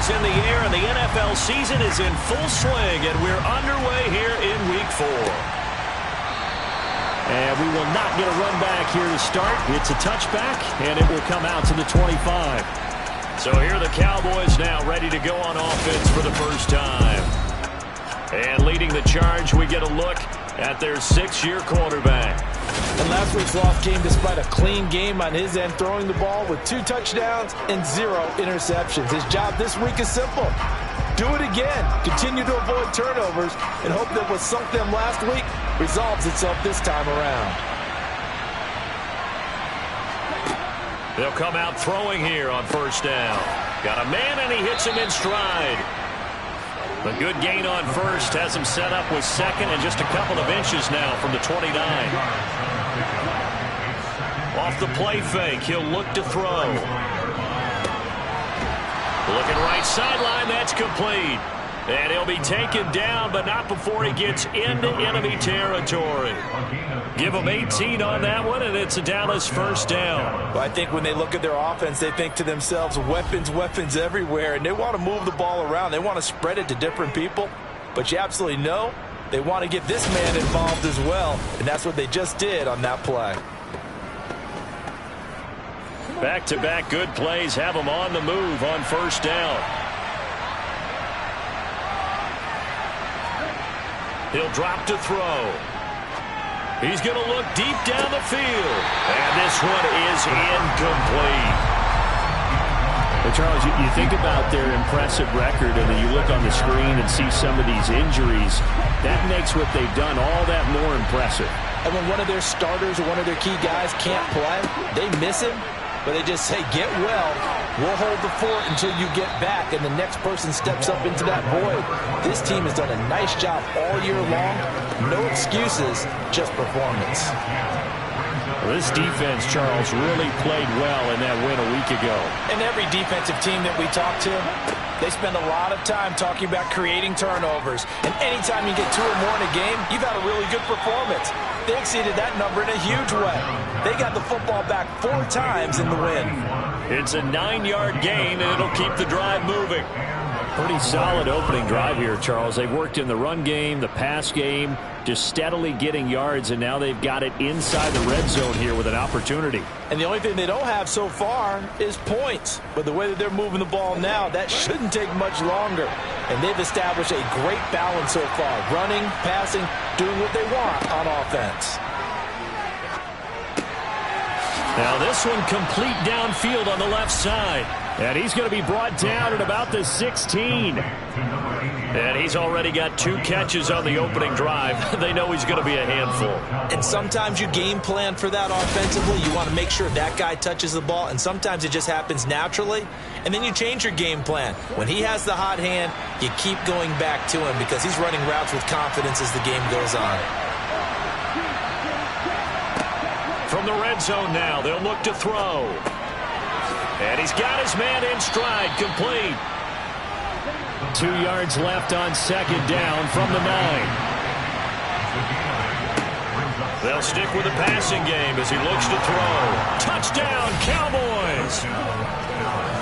is in the air, and the NFL season is in full swing, and we're underway here in Week 4. And we will not get a run back here to start. It's a touchback, and it will come out to the 25. So here are the Cowboys now ready to go on offense for the first time. And leading the charge, we get a look at their 6-year quarterback. And last week's loss came despite a clean game on his end, throwing the ball with 2 touchdowns and 0 interceptions. His job this week is simple. Do it again. Continue to avoid turnovers and hope that what sunk them last week resolves itself this time around. They'll come out throwing here on first down. Got a man, and he hits him in stride. The good gain on first has him set up with second and just a couple of inches now from the 29. Off the play fake, he'll look to throw. Looking right sideline, that's complete. And he'll be taken down, but not before he gets into enemy territory. Give him 18 on that one, and it's a Dallas first down. Well, I think when they look at their offense, they think to themselves, weapons, weapons everywhere, and they want to move the ball around. They want to spread it to different people, but you absolutely know they want to get this man involved as well, and that's what they just did on that play. Back-to-back good plays have him on the move on first down. He'll drop to throw. He's going to look deep down the field. And this one is incomplete. Well, Charles, you think about their impressive record, and then you look on the screen and see some of these injuries. That makes what they've done all that more impressive. And when one of their starters or one of their key guys can't play, they miss him. But they just say, get well, we'll hold the fort until you get back, and the next person steps up into that void. This team has done a nice job all year long. No excuses, just performance. Well, this defense, Charles, really played well in that win a week ago. And every defensive team that we talk to, they spend a lot of time talking about creating turnovers. And anytime you get 2 or more in a game, you've had a really good performance. They exceeded that number in a huge way. They got the football back 4 times in the win. It's a 9-yard gain, and it'll keep the drive moving. Pretty solid opening drive here, Charles. They've worked in the run game, the pass game, just steadily getting yards, and now they've got it inside the red zone here with an opportunity. And the only thing they don't have so far is points. But the way that they're moving the ball now, that shouldn't take much longer. And they've established a great balance so far. Running, passing, doing what they want on offense. Now this one complete downfield on the left side. And he's going to be brought down at about the 16. And he's already got 2 catches on the opening drive. They know he's going to be a handful. And sometimes you game plan for that offensively. You want to make sure that guy touches the ball. And sometimes it just happens naturally. And then you change your game plan. When he has the hot hand, you keep going back to him because he's running routes with confidence as the game goes on. From the red zone now, they'll look to throw. And he's got his man in stride, complete. 2 yards left on second down from the 9. They'll stick with the passing game as he looks to throw. Touchdown, Cowboys!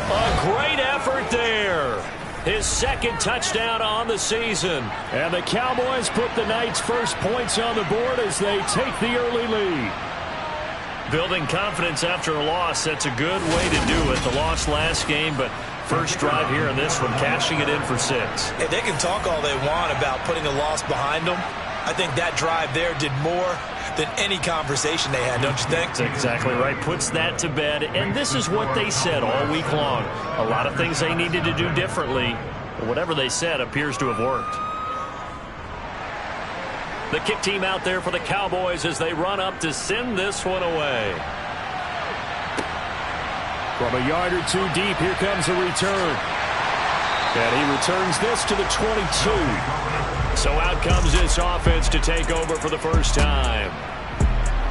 A great effort there. His 2nd touchdown on the season. And the Cowboys put the Knights' first points on the board as they take the early lead. Building confidence after a loss, that's a good way to do it. The loss last game, but first drive here in this one, cashing it in for 6. Hey, they can talk all they want about putting a loss behind them. I think that drive there did more than any conversation they had, don't you think? That's exactly right. Puts that to bed. And this is what they said all week long. A lot of things they needed to do differently. But whatever they said appears to have worked. The kick team out there for the Cowboys as they run up to send this one away. From a yard or 2 deep, here comes a return. And he returns this to the 22. So out comes this offense to take over for the first time.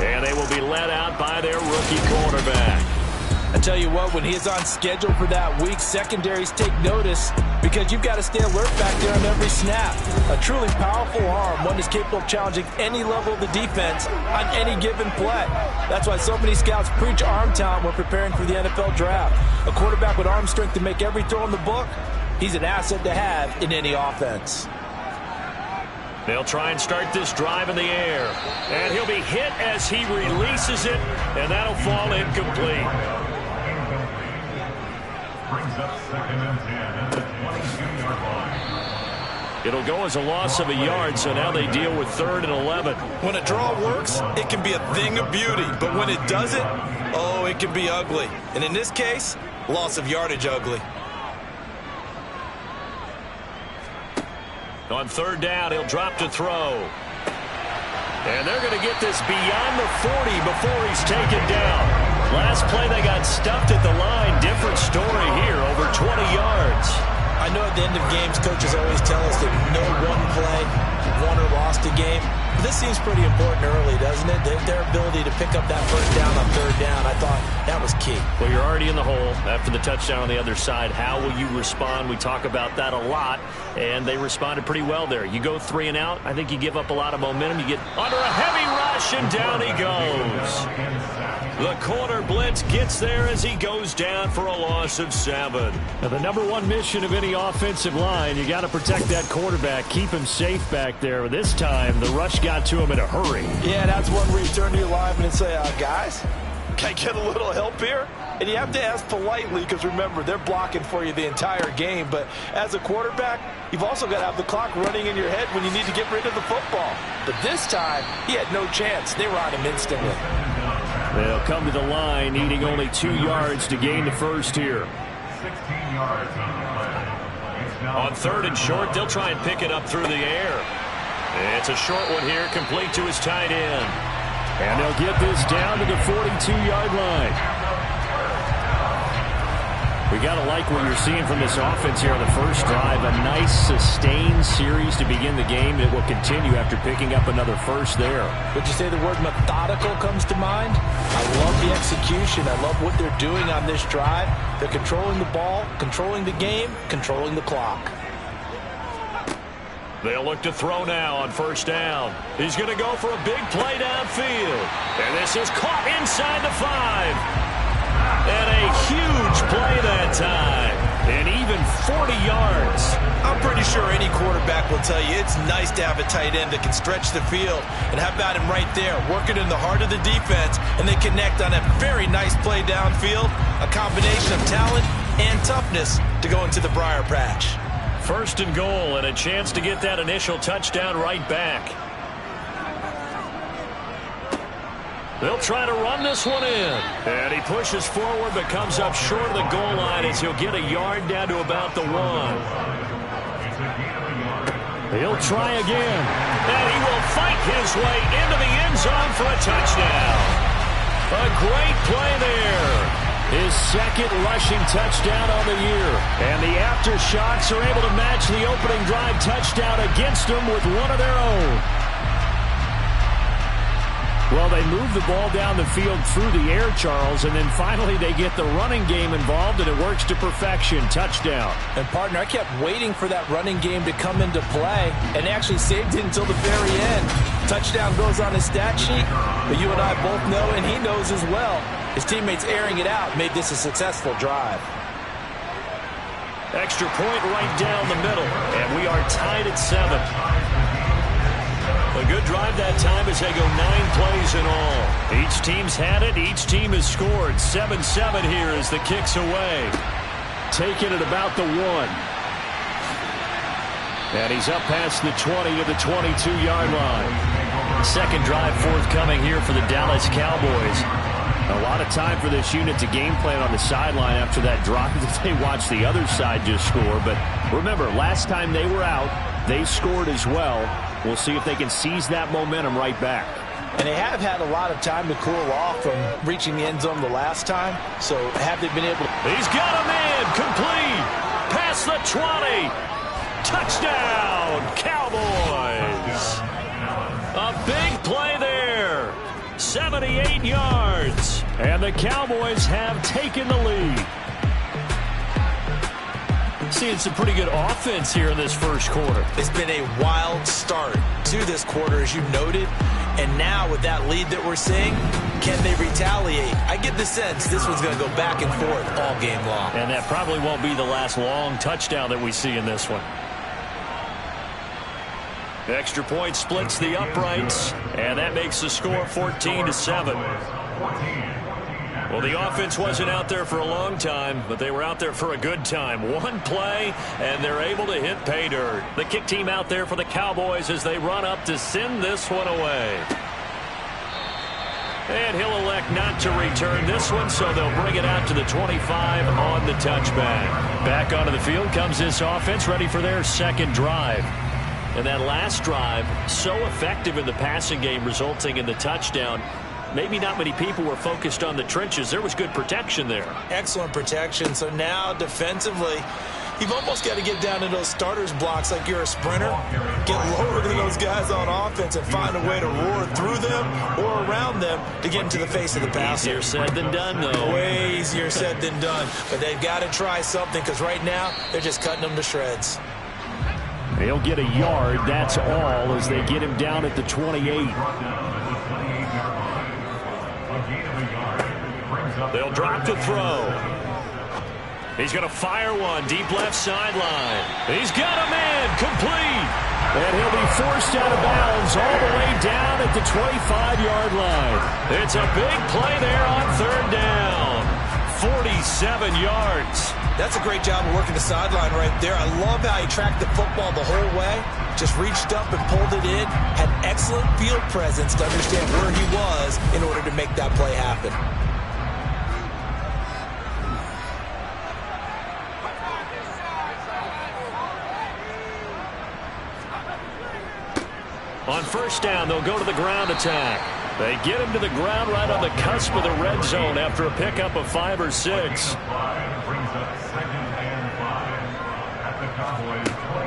And they will be led out by their rookie quarterback. I tell you what, when he's on schedule for that week, secondaries take notice because you've got to stay alert back there on every snap. A truly powerful arm, one that's capable of challenging any level of the defense on any given play. That's why so many scouts preach arm talent when preparing for the NFL draft. A quarterback with arm strength to make every throw in the book, He's an asset to have in any offense. They'll try and start this drive in the air. And he'll be hit as he releases it, and that'll fall incomplete. Brings up 2nd and 10 at the 22-yard line. It'll go as a loss of a yard, so now they deal with 3rd and 11. When a draw works, it can be a thing of beauty. But when it doesn't, oh, it can be ugly. And in this case, loss of yardage ugly. On 3rd down, he'll drop to throw. And they're going to get this beyond the 40 before he's taken down. Last play, they got stuffed at the line. Different story here, over 20 yards. I know at the end of games, coaches always tell us that no one play won or lost a game. This seems pretty important early, doesn't it? Their ability to pick up that 1st down on 3rd down, I thought that was key. Well, you're already in the hole after the touchdown on the other side. How will you respond? We talk about that a lot, and they responded pretty well there. You go 3 and out, I think you give up a lot of momentum. You get under a heavy rush, and down he goes. The corner blitz gets there as he goes down for a loss of 7. Now, the #1 mission of any offensive line, you got to protect that quarterback, keep him safe back there. This time, the rush got to him in a hurry. Yeah, that's one where you turn to your lineman and say, guys, can I get a little help here? And you have to ask politely because, remember, they're blocking for you the entire game. But as a quarterback, you've also got to have the clock running in your head when you need to get rid of the football. But this time, he had no chance. They were on him instantly. They'll come to the line, needing only 2 yards to gain the first here. 16 yards on the play. On 3rd and short, they'll try and pick it up through the air. It's a short one here, complete to his tight end. And they'll get this down to the 42-yard line. We got to like what you're seeing from this offense here on the first drive. A nice, sustained series to begin the game. It will continue after picking up another first there. Would you say the word methodical comes to mind? I love the execution. I love what they're doing on this drive. They're controlling the ball, controlling the game, controlling the clock. They'll look to throw now on 1st down. He's going to go for a big play downfield. And this is caught inside the 5. And a huge play that time. And even 40 yards. I'm pretty sure any quarterback will tell you it's nice to have a tight end that can stretch the field. And how about him right there, working in the heart of the defense, and they connect on a very nice play downfield. A combination of talent and toughness to go into the briar patch. 1st and goal, and a chance to get that initial touchdown right back. They'll try to run this one in. And he pushes forward but comes up short of the goal line as he'll get a yard down to about the 1. He'll try again. And he will fight his way into the end zone for a touchdown. A great play there. His 2nd rushing touchdown on the year. And the Aftershocks are able to match the opening drive touchdown against them with one of their own. Well, they move the ball down the field through the air, Charles, and then finally they get the running game involved, and it works to perfection. Touchdown. And, partner, I kept waiting for that running game to come into play, and actually saved it until the very end. Touchdown goes on his stat sheet, but you and I both know, and he knows as well, his teammates airing it out made this a successful drive. Extra point right down the middle, and we are tied at 7. A good drive that time as they go 9 plays in all. Each team's had it. Each team has scored. 7-7 here as the kick's away. Taking it about the 1. And he's up past the 20 to the 22-yard line. 2nd drive forthcoming here for the Dallas Cowboys. A lot of time for this unit to game plan on the sideline after that drive that they watched the other side just score. But remember, last time they were out, they scored as well. We'll see if they can seize that momentum right back. And they have had a lot of time to cool off from reaching the end zone the last time. So have they been able to... He's got him in. Complete. Past the 20. Touchdown, Cowboys. A big play there. 78 yards. And the Cowboys have taken the lead. Seeing some pretty good offense here in this first quarter. It's been a wild start to this quarter, as you noted. And now with that lead that we're seeing, can they retaliate? I get the sense this one's going to go back and forth all game long. And that probably won't be the last long touchdown that we see in this one. Extra point splits the uprights, and that makes the score 14-7. Well, the offense wasn't out there for a long time, but they were out there for a good time. One play, and they're able to hit pay dirt. The kick team out there for the Cowboys as they run up to send this one away. And he'll elect not to return this one, so they'll bring it out to the 25 on the touchback. Back onto the field comes this offense, ready for their second drive. And that last drive, so effective in the passing game, resulting in the touchdown. Maybe not many people were focused on the trenches. There was good protection there. Excellent protection. So now defensively, you've almost got to get down to those starters blocks like you're a sprinter. Get lower than those guys on offense and find a way to roar through them or around them to get into the face of the passer. Easier said than done, though. Way easier said than done. But they've got to try something because right now they're just cutting them to shreds. He'll get a yard, that's all, as they get him down at the 28. They'll drop to throw. He's going to fire one, deep left sideline. He's got a man, complete. And he'll be forced out of bounds all the way down at the 25-yard line. It's a big play there on third down. 47 yards. That's a great job of working the sideline right there. I love how he tracked the football the whole way. Just reached up and pulled it in. Had excellent field presence to understand where he was in order to make that play happen. On first down, they'll go to the ground attack. They get him to the ground right on the cusp of the red zone after a pickup of 5 or 6.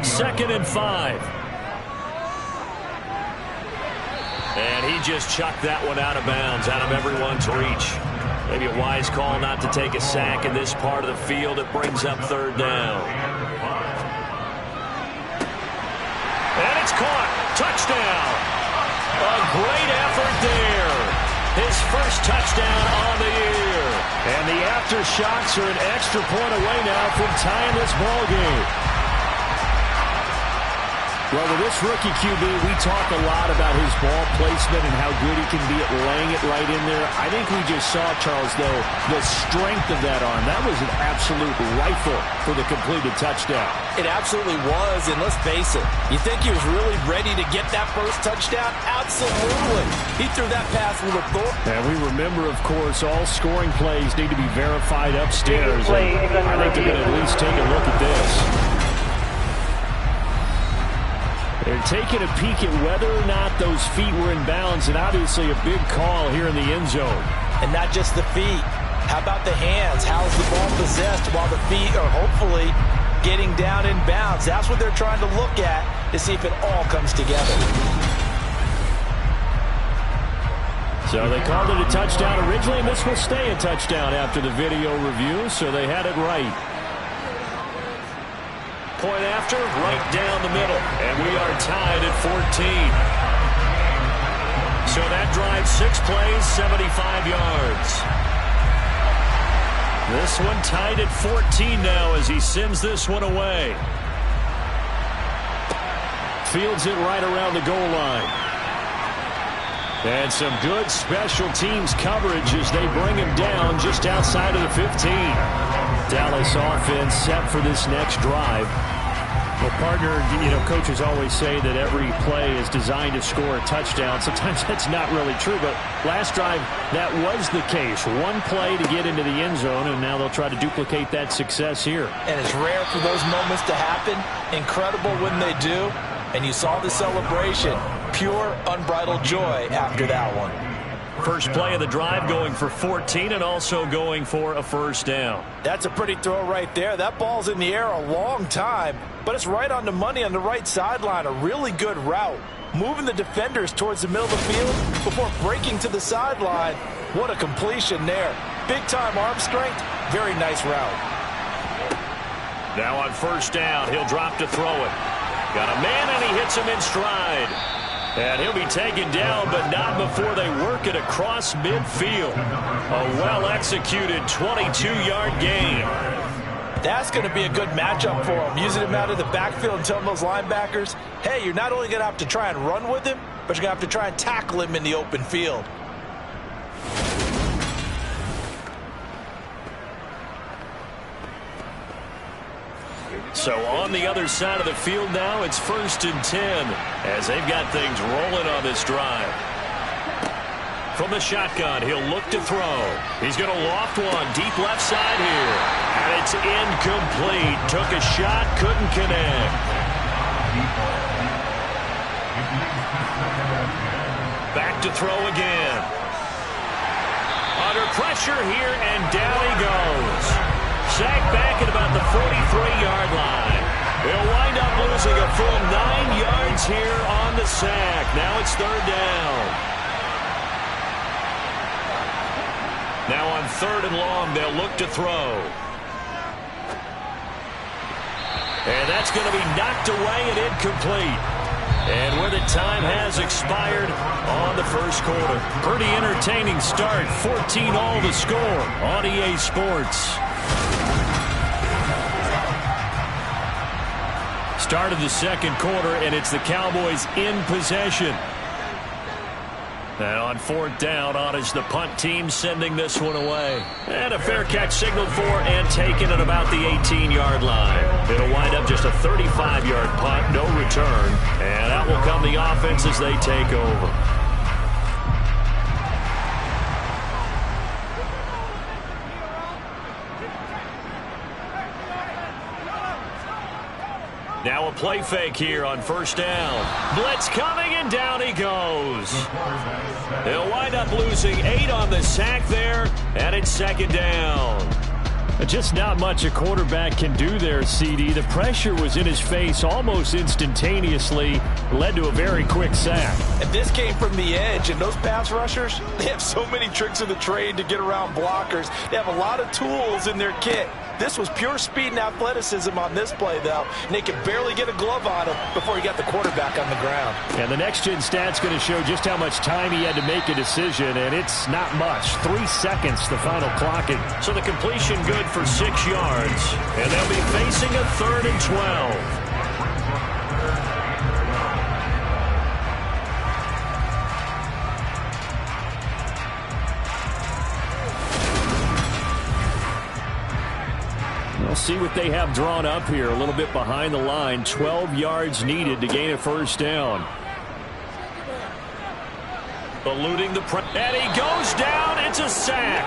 Second and 5. And he just chucked that one out of bounds, out of everyone's reach. Maybe a wise call not to take a sack in this part of the field. It brings up third down. And it's caught. Touchdown. A great effort there. His first touchdown on the year. And the Aftershocks are an extra point away now from tying this ball game. Well, with this rookie QB, we talk a lot about his ball placement and how good he can be at laying it right in there. I think we just saw, Charles, though, the strength of that arm. That was an absolute rifle for the completed touchdown. It absolutely was, and let's face it, you think he was really ready to get that first touchdown? Absolutely. He threw that pass with authority. And we remember, of course, all scoring plays need to be verified upstairs. And I think they're going to at least take a look at this. They're taking a peek at whether or not those feet were in bounds, and obviously a big call here in the end zone. And not just the feet. How about the hands? How's the ball possessed while the feet are hopefully getting down in bounds? That's what they're trying to look at to see if it all comes together. So they called it a touchdown originally, and this will stay a touchdown after the video review, so they had it right. Point after, right down the middle. And we are tied at 14. So that drive, 6 plays, 75 yards. This one tied at 14 now as he sends this one away. Fields it right around the goal line. And some good special teams coverage as they bring him down just outside of the 15. Dallas offense set for this next drive. Well, partner, coaches always say that every play is designed to score a touchdown. Sometimes that's not really true, but last drive, that was the case. One play to get into the end zone, and now they'll try to duplicate that success here. And it's rare for those moments to happen. Incredible when they do. And you saw the celebration. Pure, unbridled joy after that one. First play of the drive going for 14 and also going for a first down. That's a pretty throw right there. That ball's in the air a long time, but it's right on the money on the right sideline. A really good route. Moving the defenders towards the middle of the field before breaking to the sideline. What a completion there. Big-time arm strength. Very nice route. Now on first down, he'll drop to throw it. Got a man, and he hits him in stride. And he'll be taken down, but not before they work it across midfield. A well-executed 22-yard gain. That's going to be a good matchup for him. Using him out of the backfield and telling those linebackers, hey, you're not only going to have to try and run with him, but you're going to have to try and tackle him in the open field. So on the other side of the field now, it's 1st and 10 as they've got things rolling on this drive. From the shotgun, he'll look to throw. He's going to loft one deep left side here. And it's incomplete. Took a shot, couldn't connect. Back to throw again. Under pressure here, and down he goes. Sacked back at about the 43-yard line. He'll wind up losing a full 9 yards here on the sack. Now it's 3rd down. Now on 3rd and long, they'll look to throw. And that's going to be knocked away and incomplete. And where the time has expired on the first quarter. Pretty entertaining start. 14-all the score on EA Sports. Start of the second quarter, and it's the Cowboys in possession. And on 4th down, on is the punt team sending this one away. And a fair catch signaled for and taken at about the 18-yard line. It'll wind up just a 35-yard punt, no return. And out will come the offense as they take over. Now a play fake here on 1st down. Blitz coming, and down he goes. They'll wind up losing 8 on the sack there, and it's 2nd down. Just not much a quarterback can do there, CD. The pressure was in his face almost instantaneously, led to a very quick sack. And this came from the edge, and those pass rushers, they have so many tricks of the trade to get around blockers. They have a lot of tools in their kit. This was pure speed and athleticism on this play, though, and they could barely get a glove on him before he got the quarterback on the ground. And the next-gen stat's going to show just how much time he had to make a decision, and it's not much. 3 seconds, the final clocking. So the completion good for 6 yards, and they'll be facing a 3rd and 12. We'll see what they have drawn up here. A little bit behind the line. 12 yards needed to gain a 1st down. Eluding the press. And he goes down. It's a sack.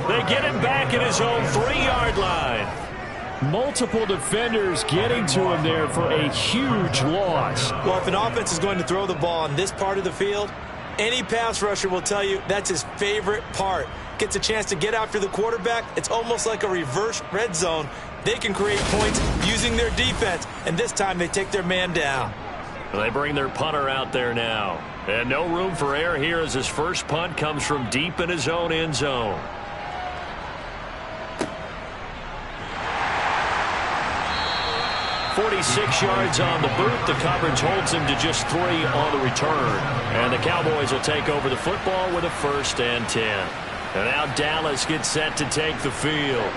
They get him back at his own 3-yard line. Multiple defenders getting to him there for a huge loss. Well, if an offense is going to throw the ball on this part of the field, any pass rusher will tell you that's his favorite part. Gets a chance to get after the quarterback. It's almost like a reverse red zone. They can create points using their defense, and this time they take their man down. They bring their punter out there now. And no room for error here as his first punt comes from deep in his own end zone. .46 yards on the boot. The coverage holds him to just 3 on the return. And the Cowboys will take over the football with a 1st and 10. And now Dallas gets set to take the field.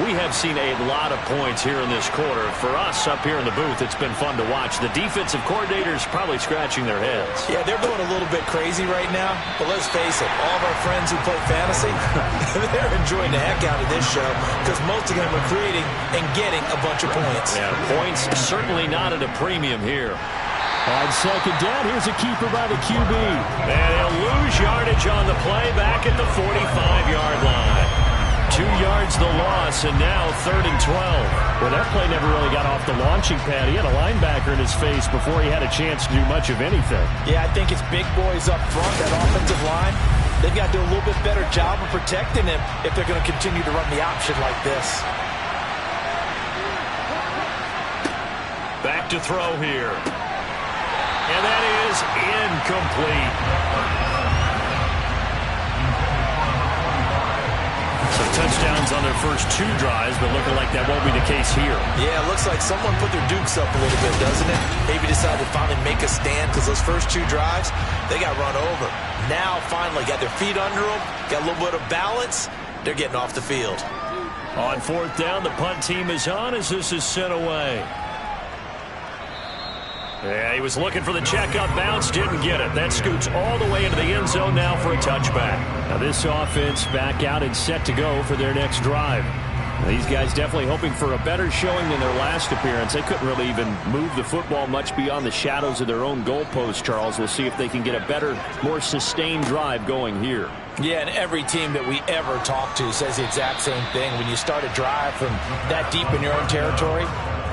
We have seen a lot of points here in this quarter. For us up here in the booth, it's been fun to watch. The defensive coordinators probably scratching their heads. Yeah, they're going a little bit crazy right now. But let's face it, all of our friends who play fantasy, they're enjoying the heck out of this show because most of them are creating and getting a bunch of points. Yeah, points certainly not at a premium here. On 2nd down, here's a keeper by the QB. And he'll lose yardage on the play back at the 45-yard line. 2 yards the loss, and now 3rd and 12. Well, that play never really got off the launching pad. He had a linebacker in his face before he had a chance to do much of anything. Yeah, I think it's big boys up front, that offensive line. They've got to do a little bit better job of protecting him if they're going to continue to run the option like this. Back to throw here. And that is incomplete. So touchdown wins on their first 2 drives, but looking like that won't be the case here. Yeah, it looks like someone put their dukes up a little bit, doesn't it? Maybe decided to finally make a stand because those first 2 drives, they got run over. Now, finally, got their feet under them, got a little bit of balance. They're getting off the field. On 4th down, the punt team is on as this is sent away. Yeah, he was looking for the checkup bounce, didn't get it. That scoots all the way into the end zone now for a touchback. Now this offense back out and set to go for their next drive. Now, these guys definitely hoping for a better showing than their last appearance. They couldn't really even move the football much beyond the shadows of their own goalpost, Charles. We'll see if they can get a better, more sustained drive going here. Yeah, and every team that we ever talk to says the exact same thing. When you start a drive from that deep in your own territory,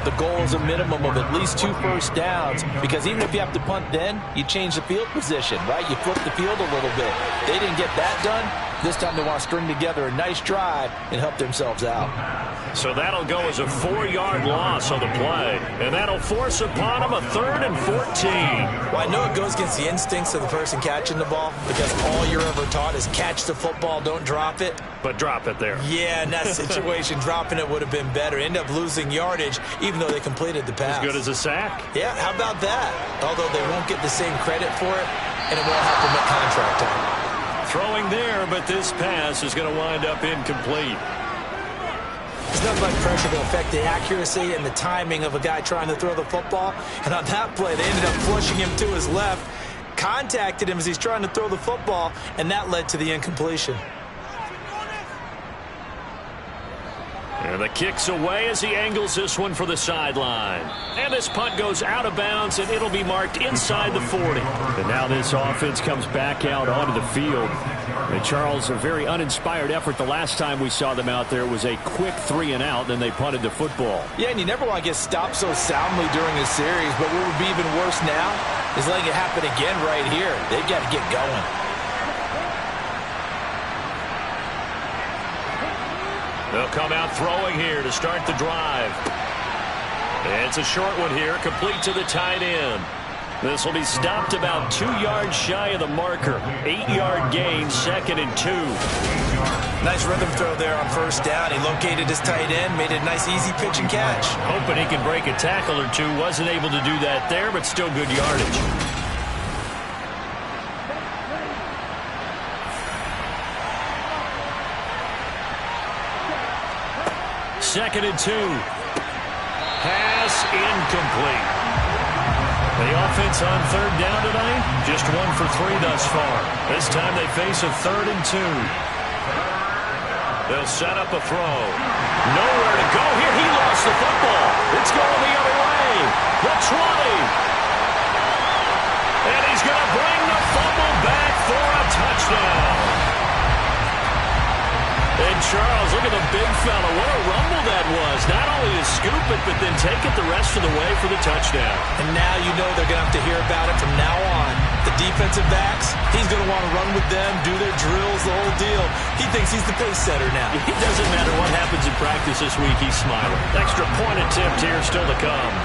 the goal is a minimum of at least 2 first downs, because even if you have to punt then, you change the field position, right? You flip the field a little bit. They didn't get that done. This time they want to string together a nice drive and help themselves out. So that'll go as a 4-yard loss on the play, and that'll force upon them a 3rd and 14. Well, I know it goes against the instincts of the person catching the ball, because all you're ever taught is catch the football, don't drop it. But drop it there. Yeah, in that situation, dropping it would have been better. End up losing yardage, even though they completed the pass. As good as a sack. Yeah, how about that? Although they won't get the same credit for it, and it won't help them at contract time. Throwing there, but this pass is going to wind up incomplete. It's nothing like pressure to affect the accuracy and the timing of a guy trying to throw the football. And on that play, they ended up flushing him to his left, contacted him as he's trying to throw the football, and that led to the incompletion. And the kick's away as he angles this one for the sideline. And this punt goes out of bounds, and it'll be marked inside the 40. And now this offense comes back out onto the field. And Charles, a very uninspired effort. The last time we saw them out there was a quick 3 and out, then they punted the football. Yeah, and you never want to get stopped so soundly during a series, but what would be even worse now is letting it happen again right here. They've got to get going. They'll come out throwing here to start the drive. It's a short one here, complete to the tight end. This will be stopped about 2 yards shy of the marker. 8-yard gain, 2nd and 2. Nice rhythm throw there on 1st down. He located his tight end, made it a nice easy pitch and catch. Hoping he can break a tackle or two. Wasn't able to do that there, but still good yardage. Second and 2. Pass incomplete. The offense on 3rd down tonight, just 1 for 3 thus far. This time they face a 3rd and 2. They'll set up a throw. Nowhere to go here. He lost the football. It's going the other way. The 20. And he's going to bring the fumble back for a touchdown. And Charles, look at the big fella. What a rumble that was. Not only to scoop it, but then take it the rest of the way for the touchdown. And now you know they're going to have to hear about it from now on. The defensive backs, he's going to want to run with them, do their drills, the whole deal. He thinks he's the pace setter now. It doesn't matter what happens in practice this week. He's smiling. Extra point attempt here still to come.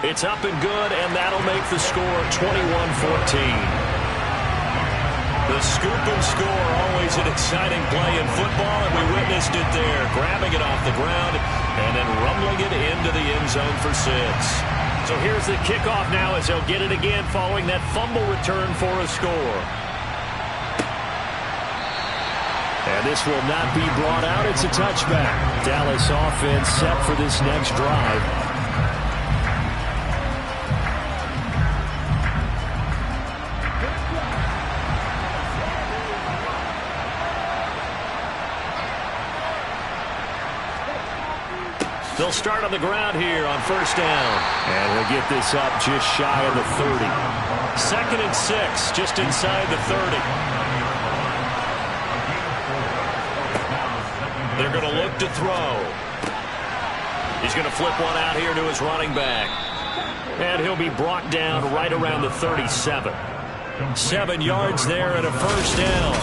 It's up and good, and that'll make the score 21-14. The scoop and score, always an exciting play in football, and we witnessed it there, grabbing it off the ground and then rumbling it into the end zone for 6. So here's the kickoff now as they'll get it again following that fumble return for a score. And this will not be brought out. It's a touchback. Dallas offense set for this next drive. They'll start on the ground here on 1st down. And he'll get this up just shy of the 30. 2nd and 6, just inside the 30. They're going to look to throw. He's going to flip one out here to his running back. And he'll be brought down right around the 37. 7 yards there and a 1st down.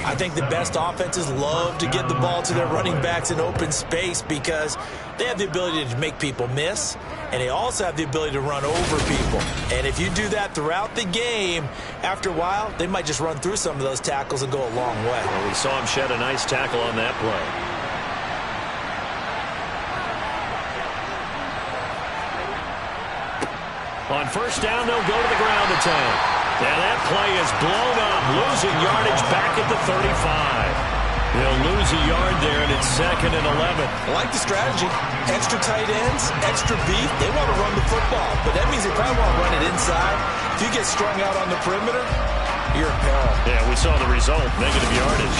I think the best offenses love to get the ball to their running backs in open space because They have the ability to make people miss, and they also have the ability to run over people. And if you do that throughout the game, after a while, they might just run through some of those tackles and go a long way. Well, we saw him shed a nice tackle on that play. On first down, they'll go to the ground attack. And that play is blown up, losing yardage back at the 35. They'll lose a yard there, and it's 2nd and 11. I like the strategy. Extra tight ends, extra beef. They want to run the football, but that means they probably want to run it inside. If you get strung out on the perimeter, you're in peril. Yeah, we saw the result, negative yardage.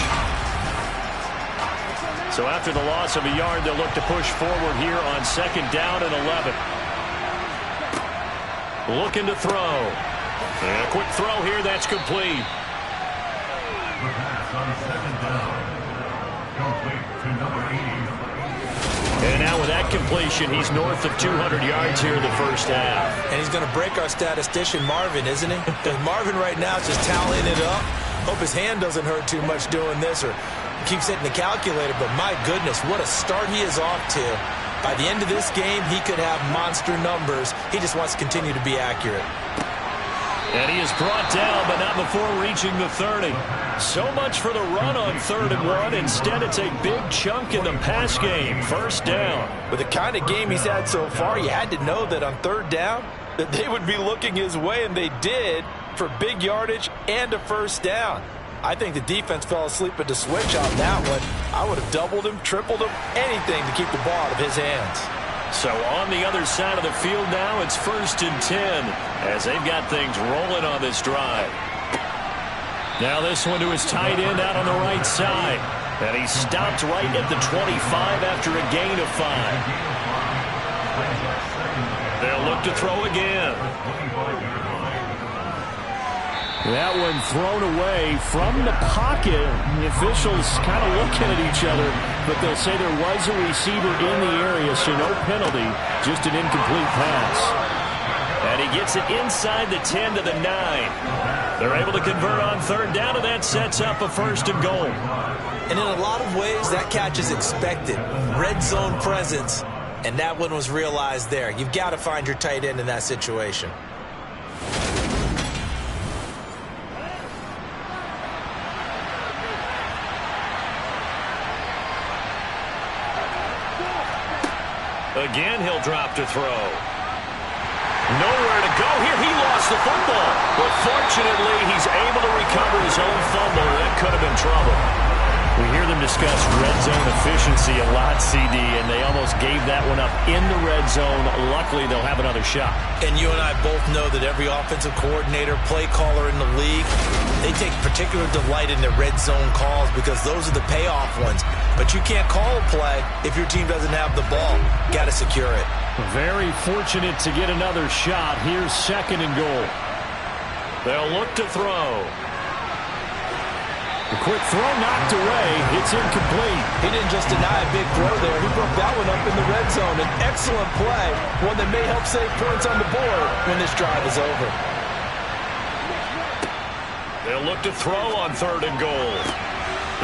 So after the loss of a yard, they'll look to push forward here on 2nd down and 11. Looking to throw. And a quick throw here, that's complete. The pass on 2nd down. Complete to number 80. And now with that completion, he's north of 200 yards here in the first half. And he's going to break our statistician, Marvin, isn't he? Because Marvin right now is just tallying it up. Hope his hand doesn't hurt too much doing this or keeps hitting the calculator. But my goodness, what a start he is off to. By the end of this game, he could have monster numbers. He just wants to continue to be accurate. And he is brought down, but not before reaching the 30. So much for the run on 3rd and 1. Instead, it's a big chunk in the pass game. First down. With the kind of game he's had so far, you had to know that on 3rd down, that they would be looking his way, and they did, for big yardage and a first down. I think the defense fell asleep at the switch on that one. I would have doubled him, tripled him, anything to keep the ball out of his hands. So on the other side of the field now, it's 1st and 10 as they've got things rolling on this drive. Now this one to his tight end out on the right side. And he stopped right at the 25 after a gain of 5. They'll look to throw again. That one thrown away from the pocket. The officials kind of looking at each other, but they'll say there was a receiver in the area, so no penalty, just an incomplete pass. And he gets it inside the 10 to the 9. They're able to convert on 3rd down, and that sets up a 1st and goal. And in a lot of ways, that catch is expected. Red zone presence, and that one was realized there. You've got to find your tight end in that situation. Again, he'll drop to throw. Nowhere to go here. He lost the football. But fortunately, he's able to recover his own fumble. That could have been trouble. We hear them discuss red zone efficiency a lot, CD, and they almost gave that one up in the red zone. Luckily, they'll have another shot. And you and I both know that every offensive coordinator, play caller in the league, they take particular delight in their red zone calls because those are the payoff ones. But you can't call a play if your team doesn't have the ball. Got to secure it. Very fortunate to get another shot. Here's 2nd and goal. They'll look to throw. A quick throw knocked away. It's incomplete. He didn't just deny a big throw there. He broke that one up in the red zone. An excellent play, one that may help save points on the board when this drive is over. They'll look to throw on 3rd and goal.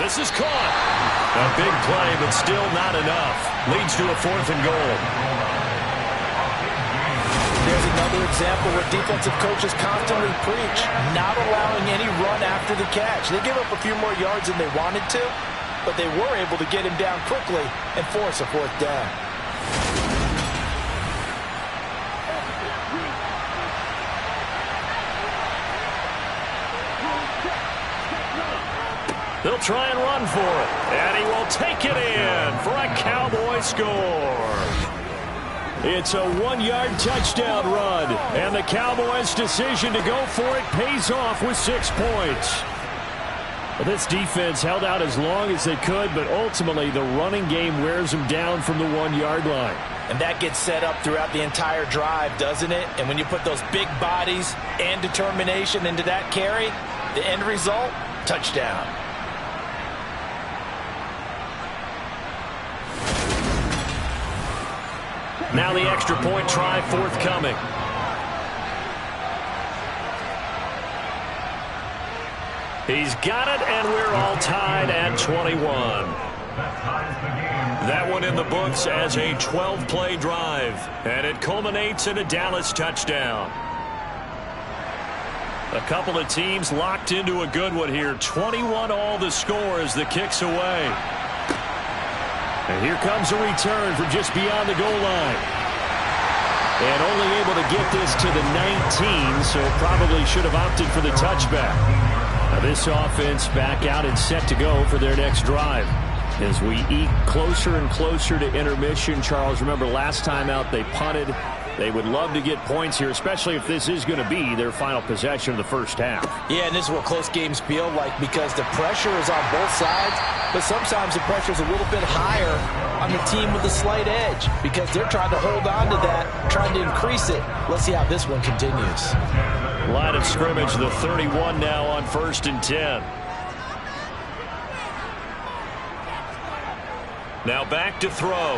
This is caught. A big play, but still not enough. Leads to a 4th and goal. There's another example where defensive coaches constantly preach, not allowing any run after the catch. They give up a few more yards than they wanted to, but they were able to get him down quickly and force a 4th down. They'll try and run for it, and he will take it in for a Cowboy score. It's a 1-yard touchdown run, and the Cowboys' decision to go for it pays off with 6 points. Well, this defense held out as long as they could, but ultimately the running game wears them down from the 1-yard line. And that gets set up throughout the entire drive, doesn't it? And when you put those big bodies and determination into that carry, the end result, touchdown. Now the extra point try forthcoming. He's got it, and we're all tied at 21. That ties the game. That one in the books as a 12-play drive, and it culminates in a Dallas touchdown. A couple of teams locked into a good one here. 21 all the score as the kick's away. And here comes a return from just beyond the goal line. And only able to get this to the 19, so probably should have opted for the touchback. Now this offense back out and set to go for their next drive. As we eke closer and closer to intermission, Charles, remember last time out they punted. They would love to get points here, especially if this is going to be their final possession of the first half. Yeah, and this is what close games feel like because the pressure is on both sides, but sometimes the pressure is a little bit higher on the team with a slight edge because they're trying to hold on to that, trying to increase it. Let's see how this one continues. Line of scrimmage, the 31 now on 1st and 10. Now back to throw.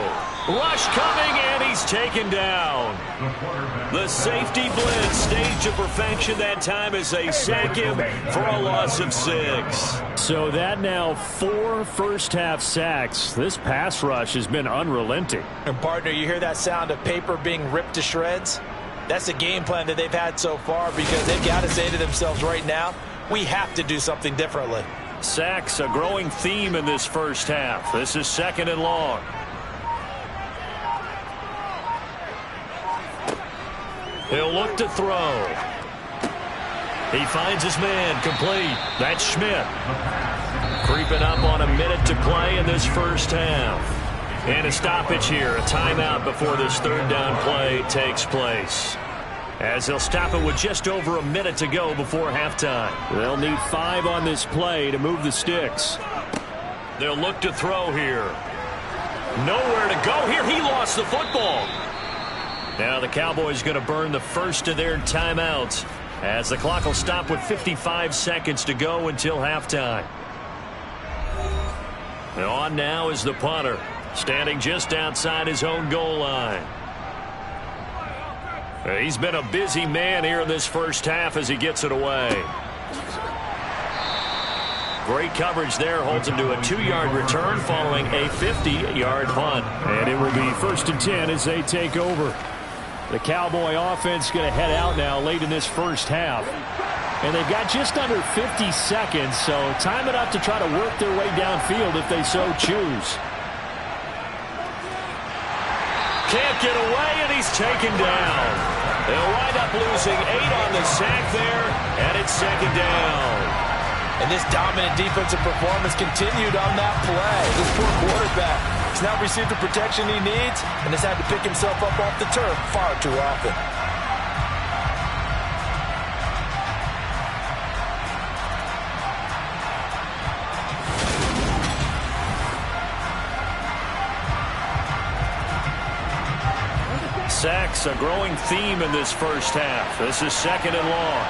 Rush coming, and he's taken down. The safety blitz staged to perfection that time as they sack him for a loss of 6. So that now 4 first-half sacks. This pass rush has been unrelenting. And partner, you hear that sound of paper being ripped to shreds? That's the game plan that they've had so far because they've got to say to themselves right now, we have to do something differently. Sacks, a growing theme in this first half. This is 2nd and long. He'll look to throw. He finds his man complete. That's Schmidt. Creeping up on a minute to play in this first half. And a stoppage here, a timeout before this 3rd down play takes place. As they'll stop it with just over a minute to go before halftime. They'll need 5 on this play to move the sticks. They'll look to throw here. Nowhere to go here. He lost the football. Now the Cowboys going to burn the first of their timeouts as the clock will stop with 55 seconds to go until halftime. And on now is the punter, standing just outside his own goal line. He's been a busy man here in this first half as he gets it away. Great coverage there, holds him to a 2-yard return following a 50-yard punt. And it will be 1st and 10 as they take over. The Cowboy offense going to head out now late in this first half. And they've got just under 50 seconds, so time enough to try to work their way downfield if they so choose. Can't get away, and he's taken down. They'll wind up losing 8 on the sack there, and it's 2nd down. And this dominant defensive performance continued on that play. This poor quarterback has now received the protection he needs and has had to pick himself up off the turf far too often. Sacks, a growing theme in this first half. This is 2nd and long.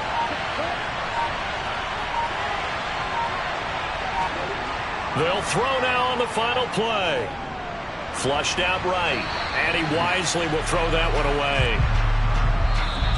They'll throw now on the final play. Flushed out right, and he wisely will throw that one away.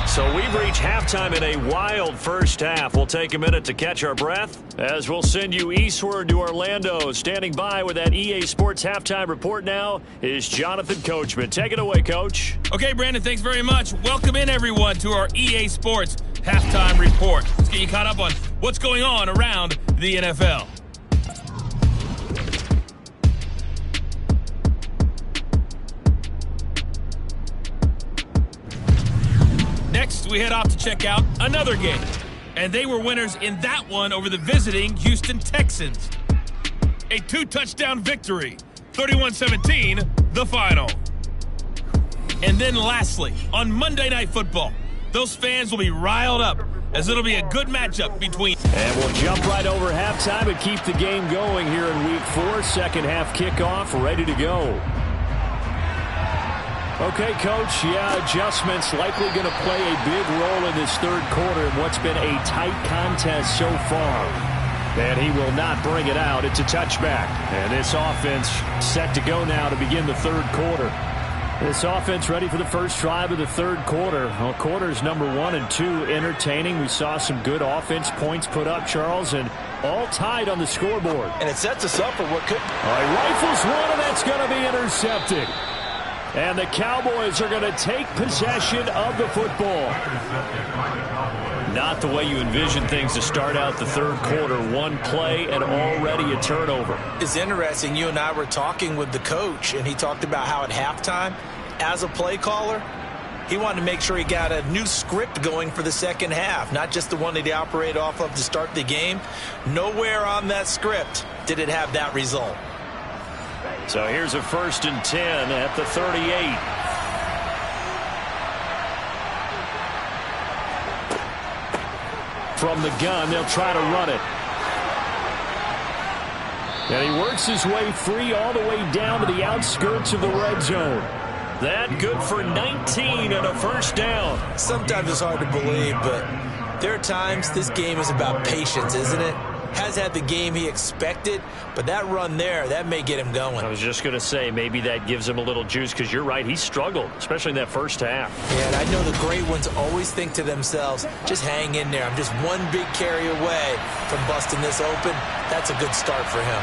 So we've reached halftime in a wild first half. We'll take a minute to catch our breath as we'll send you eastward to Orlando. Standing by with that EA Sports halftime report now is Jonathan Coachman. Take it away, Coach. Okay, Brandon, thanks very much. Welcome in, everyone, to our EA Sports halftime report. Let's get you caught up on what's going on around the NFL. Next, we head off to check out another game. And they were winners in that one over the visiting Houston Texans. A 2-touchdown victory, 31-17, the final. And then lastly, on Monday Night Football, those fans will be riled up as it'll be a good matchup between. And we'll jump right over halftime and keep the game going here in Week 4. Second half kickoff, ready to go. Okay, Coach, adjustments likely going to play a big role in this 3rd quarter in what's been a tight contest so far. And he will not bring it out. It's a touchback. And this offense set to go now to begin the 3rd quarter. This offense ready for the first drive of the third quarter. Well, quarters number 1 and 2 entertaining. We saw some good offense points put up, Charles, and all tied on the scoreboard. And it sets us up for what could... Rifles one, and that's going to be intercepted. And the Cowboys are going to take possession of the football. Not the way you envision things to start out the third quarter. One play and already a turnover. It's interesting. You and I were talking with the coach, and he talked about how at halftime, as a play caller, he wanted to make sure he got a new script going for the second half, not just the one that he operated off of to start the game. Nowhere on that script did it have that result. So here's a 1st and 10 at the 38. From the gun, they'll try to run it. And he works his way free all the way down to the outskirts of the red zone. That good for 19 and a first down. Sometimes it's hard to believe, but there are times this game is about patience, isn't it? Has had the game he expected, but that run there, that may get him going. I was just going to say, maybe that gives him a little juice, because you're right, he struggled, especially in that first half. Yeah, and I know the great ones always think to themselves, just hang in there. I'm just one big carry away from busting this open. That's a good start for him.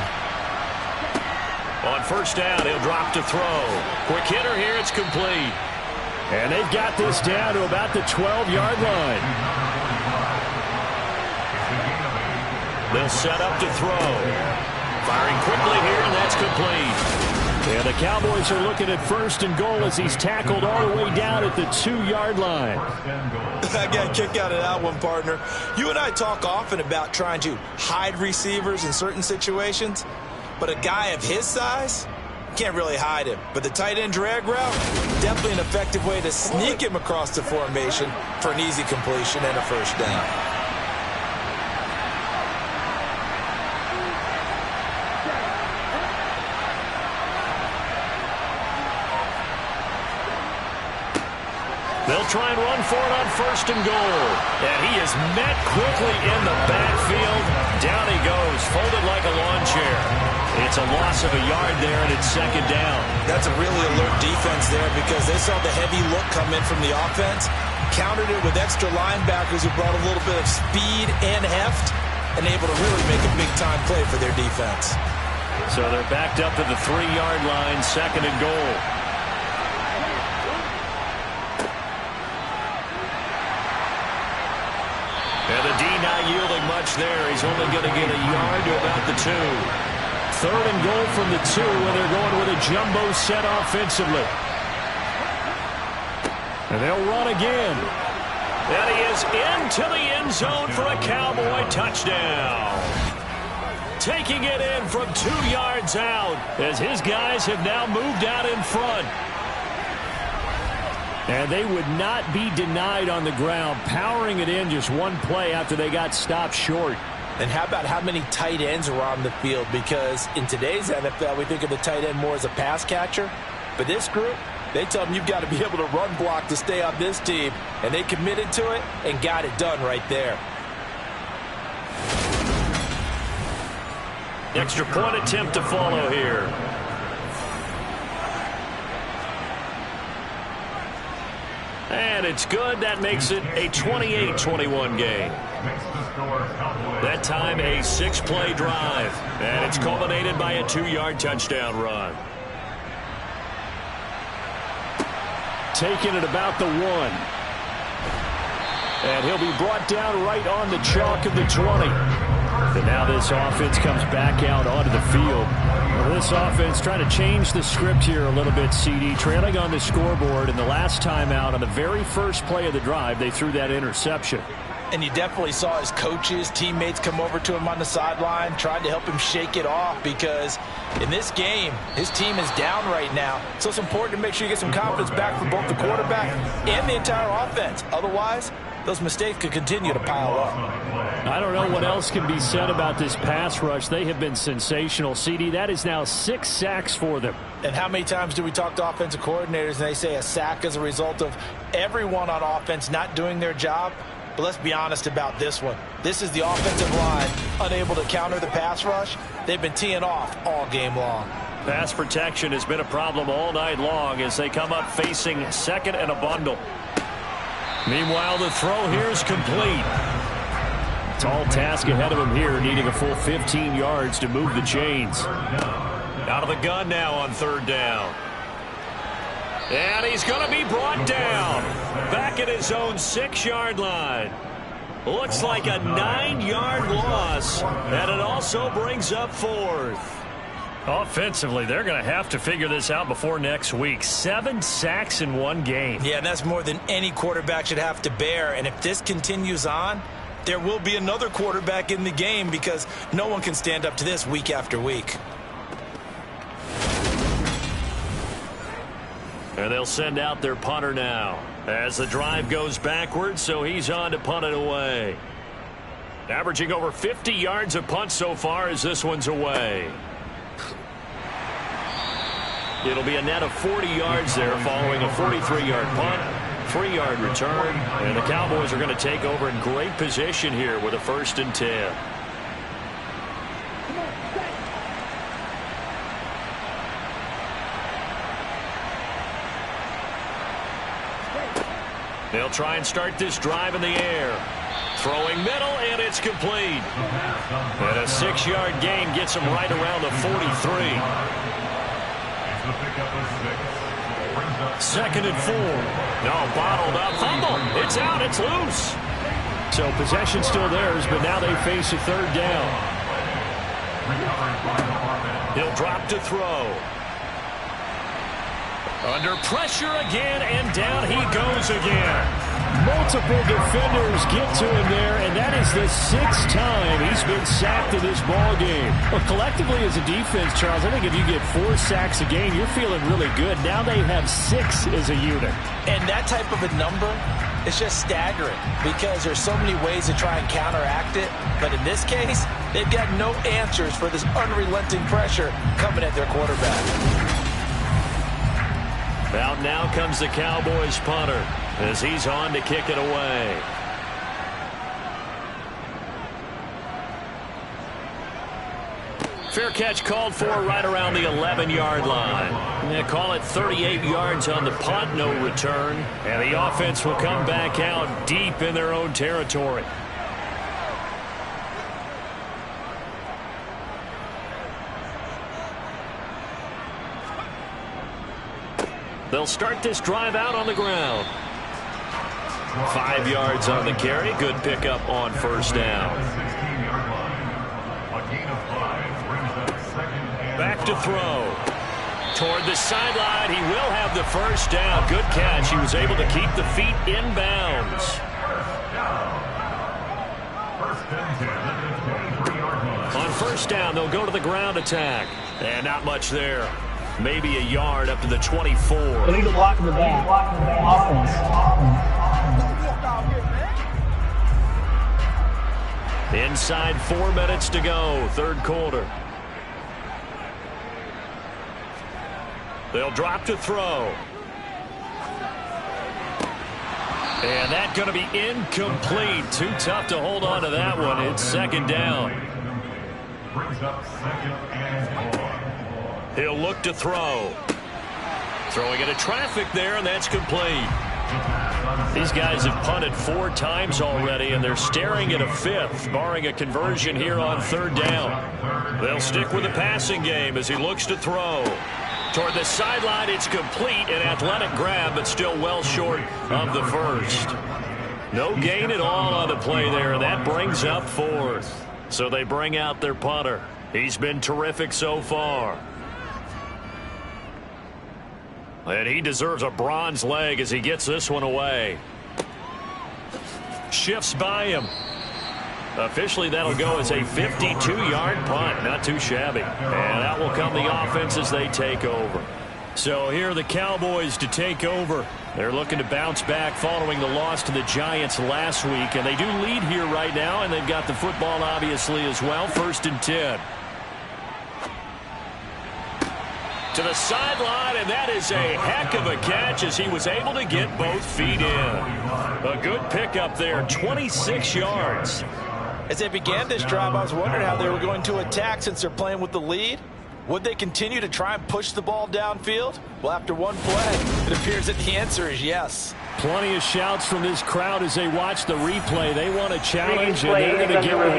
On first down, he'll drop to throw. Quick hitter here, it's complete. And they've got this down to about the 12-yard line. They'll set up to throw. Firing quickly here, and that's complete. And the Cowboys are looking at 1st and goal as he's tackled all the way down at the 2-yard line. I got a kick out of that one, partner. You and I talk often about trying to hide receivers in certain situations, but a guy of his size, can't really hide him. But the tight end drag route, definitely an effective way to sneak him across the formation for an easy completion and a first down. They'll try and run for it on 1st and goal. And he is met quickly in the backfield. Down he goes, folded like a lawn chair. It's a loss of a yard there, and it's 2nd down. That's a really alert defense there, because they saw the heavy look come in from the offense, countered it with extra linebackers who brought a little bit of speed and heft, and able to really make a big-time play for their defense. So they're backed up to the 3-yard line, 2nd and goal. And the D not yielding much there. He's only going to get a yard to about the 2. 3rd and goal from the 2, and they're going with a jumbo set offensively. And they'll run again. And he is into the end zone for a Cowboy touchdown. Taking it in from 2 yards out, as his guys have now moved out in front. And they would not be denied on the ground, powering it in just one play after they got stopped short. And how about how many tight ends are on the field? Because in today's NFL, we think of the tight end more as a pass catcher. But this group, they tell them you've got to be able to run block to stay on this team. And they committed to it and got it done right there. Extra point attempt to follow here. And it's good. That makes it a 28-21 game. That time a 6-play drive. And it's culminated by a 2-yard touchdown run. Taking it about the 1. And he'll be brought down right on the chalk of the 20. And now this offense comes back out onto the field. Well, this offense trying to change the script here a little bit, CD. Trailing on the scoreboard, and the last time out on the very first play of the drive, they threw that interception. And you definitely saw his coaches, teammates come over to him on the sideline, tried to help him shake it off, because in this game, his team is down right now. So it's important to make sure you get some confidence back from both the quarterback and the entire offense. Otherwise, those mistakes could continue to pile up. I don't know what else can be said about this pass rush. They have been sensational. CD, that is now 6 sacks for them. And how many times do we talk to offensive coordinators and they say a sack is a result of everyone on offense not doing their job? But let's be honest about this one. This is the offensive line unable to counter the pass rush. They've been teeing off all game long. Pass protection has been a problem all night long as they come up facing second and a bundle. Meanwhile, the throw here is complete. Tall task ahead of him here, needing a full 15 yards to move the chains. Out of the gun now on third down. And he's going to be brought down. Back at his own 6-yard line. Looks like a 9-yard loss. And it also brings up fourth. Offensively, they're going to have to figure this out before next week. 7 sacks in one game. Yeah, and that's more than any quarterback should have to bear. And if this continues on, there will be another quarterback in the game because no one can stand up to this week after week. And they'll send out their punter now as the drive goes backwards, so he's on to punt it away. Averaging over 50 yards a punt so far as this one's away. It'll be a net of 40 yards there following a 43-yard punt, 3-yard return, and the Cowboys are going to take over in great position here with a 1st and 10. They'll try and start this drive in the air. Throwing middle, and it's complete. And a 6-yard gain gets him right around the 43. 2nd and 4. No, bottled up. Fumble. It's out. It's loose. So possession still theirs, but now they face a 3rd down. He'll drop to throw. Under pressure again, and down he goes again. Multiple defenders get to him there, and that is the 6th time he's been sacked in this ball game. Well, collectively as a defense, Charles, I think if you get 4 sacks a game, you're feeling really good. Now they have 6 as a unit. And that type of a number is just staggering because there's so many ways to try and counteract it. But in this case, they've got no answers for this unrelenting pressure coming at their quarterback. Out now comes the Cowboys punter as he's on to kick it away. Fair catch called for right around the 11-yard line. They call it 38 yards on the punt, no return. And the offense will come back out deep in their own territory. They'll start this drive out on the ground. 5 yards on the carry. Good pickup on 1st down. Back to throw. Toward the sideline. He will have the 1st down. Good catch. He was able to keep the feet in bounds. On 1st down, they'll go to the ground attack. And not much there. Maybe a yard up to the 24. They need to block in the back. Offense. Inside 4 minutes to go, 3rd quarter. They'll drop to throw. And that's going to be incomplete. Too tough to hold on to that one. It's 2nd down. Brings up 2nd and 4. He'll look to throw. Throwing into traffic there, and that's complete. These guys have punted 4 times already, and they're staring at a 5th, barring a conversion here on 3rd down. They'll stick with the passing game as he looks to throw. Toward the sideline, it's complete, an athletic grab, but still well short of the 1st. No gain at all on the play there, and that brings up 4th. So they bring out their punter. He's been terrific so far. And he deserves a bronze leg as he gets this one away. Shifts by him. Officially, that'll go as a 52-yard punt. Not too shabby. And out will come the offense as they take over. So here are the Cowboys to take over. They're looking to bounce back following the loss to the Giants last week. And they do lead here right now, and they've got the football obviously as well. 1st and 10. To the sideline, and that is a heck of a catch as he was able to get both feet in. A good pickup there, 26 yards. As they began this drive, I was wondering how they were going to attack since they're playing with the lead. Would they continue to try and push the ball downfield? Well, after one play, it appears that the answer is yes. Plenty of shouts from this crowd as they watch the replay. They want a challenge, and they're going to get one.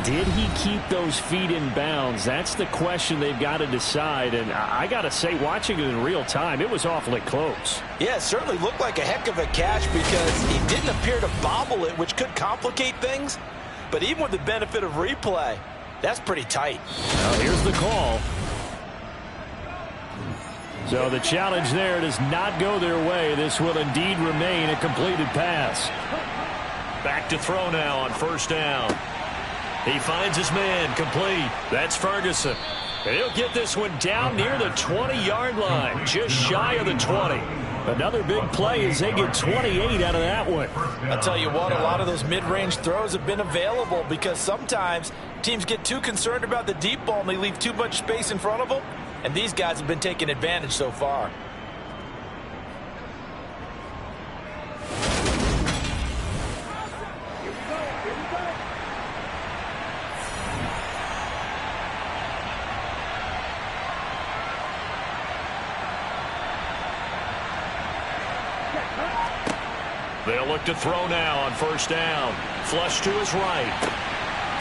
Did he keep those feet in bounds? That's the question they've got to decide. And I got to say, watching it in real time, it was awfully close. Yeah, it certainly looked like a heck of a catch because he didn't appear to bobble it, which could complicate things. But even with the benefit of replay, that's pretty tight. Now here's the call. So the challenge there does not go their way. This will indeed remain a completed pass. Back to throw now on first down. He finds his man complete. That's Ferguson. And he'll get this one down near the 20-yard line, just shy of the 20. Another big play as they get 28 out of that one. I'll tell you what, a lot of those mid-range throws have been available because sometimes teams get too concerned about the deep ball and they leave too much space in front of them. And these guys have been taking advantage so far. They'll look to throw now on first down. Flush to his right.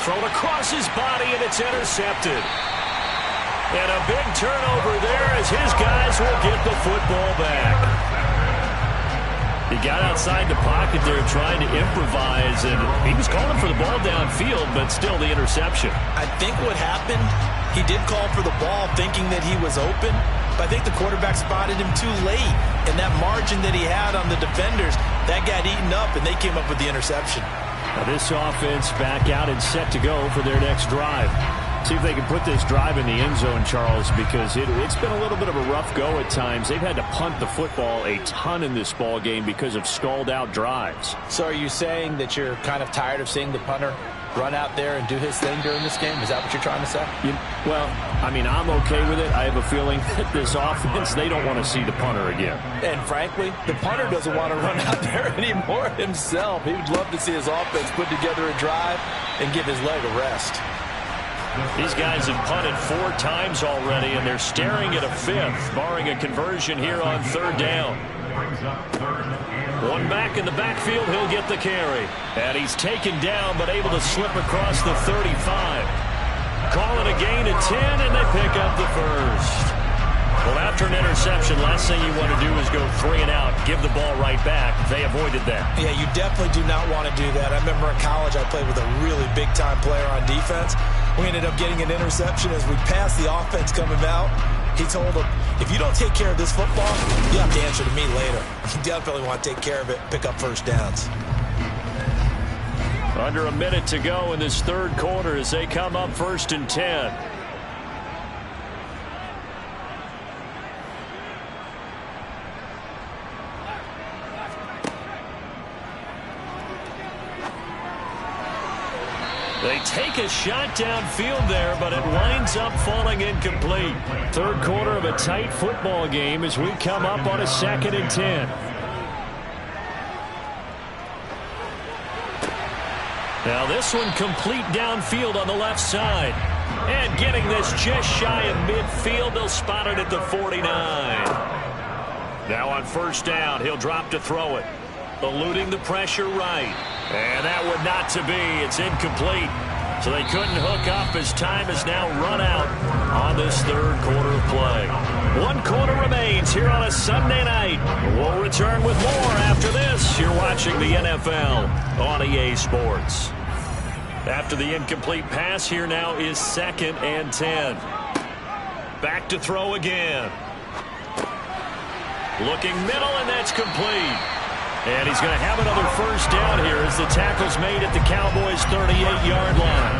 Thrown across his body, and it's intercepted. And a big turnover there as his guys will get the football back. He got outside the pocket there trying to improvise, and he was calling for the ball downfield, but still the interception. I think what happened, he did call for the ball thinking that he was open, but I think the quarterback spotted him too late. And that margin that he had on the defenders, that got eaten up, and they came up with the interception. Now this offense back out and set to go for their next drive. See if they can put this drive in the end zone, Charles, because it's been a little bit of a rough go at times. They've had to punt the football a ton in this ball game because of stalled-out drives. So are you saying that you're kind of tired of seeing the punter run out there and do his thing during this game? Is that what you're trying to say? Well, I mean, I'm okay with it. I have a feeling that this offense, they don't want to see the punter again. And frankly, the punter doesn't want to run out there anymore himself. He would love to see his offense put together a drive and give his leg a rest. These guys have punted 4 times already, and they're staring at a 5th, barring a conversion here on third down. One back in the backfield, he'll get the carry. And he's taken down, but able to slip across the 35. Calling a gain of 10, and they pick up the first. Well, after an interception, last thing you want to do is go 3 and out, give the ball right back. They avoided that. Yeah, you definitely do not want to do that. I remember in college I played with a really big-time player on defense. We ended up getting an interception as we passed the offense coming out. He told him, if you don't take care of this football, you have to answer to me later. You definitely want to take care of it, pick up first downs. Under a minute to go in this third quarter as they come up 1st and 10. They take a shot downfield there, but it winds up falling incomplete. Third quarter of a tight football game as we come up on a 2nd and 10. Now this one complete downfield on the left side. And getting this just shy of midfield, they'll spot it at the 49. Now on first down, he'll drop to throw it. Eluding the pressure right. And that would not to be. It's incomplete. So they couldn't hook up as time has now run out on this third quarter of play. 1 quarter remains here on a Sunday night. We'll return with more after this. You're watching the NFL on EA Sports. After the incomplete pass, here now is 2nd and 10. Back to throw again. Looking middle, and that's complete. And he's going to have another first down here as the tackle's made at the Cowboys' 38-yard line.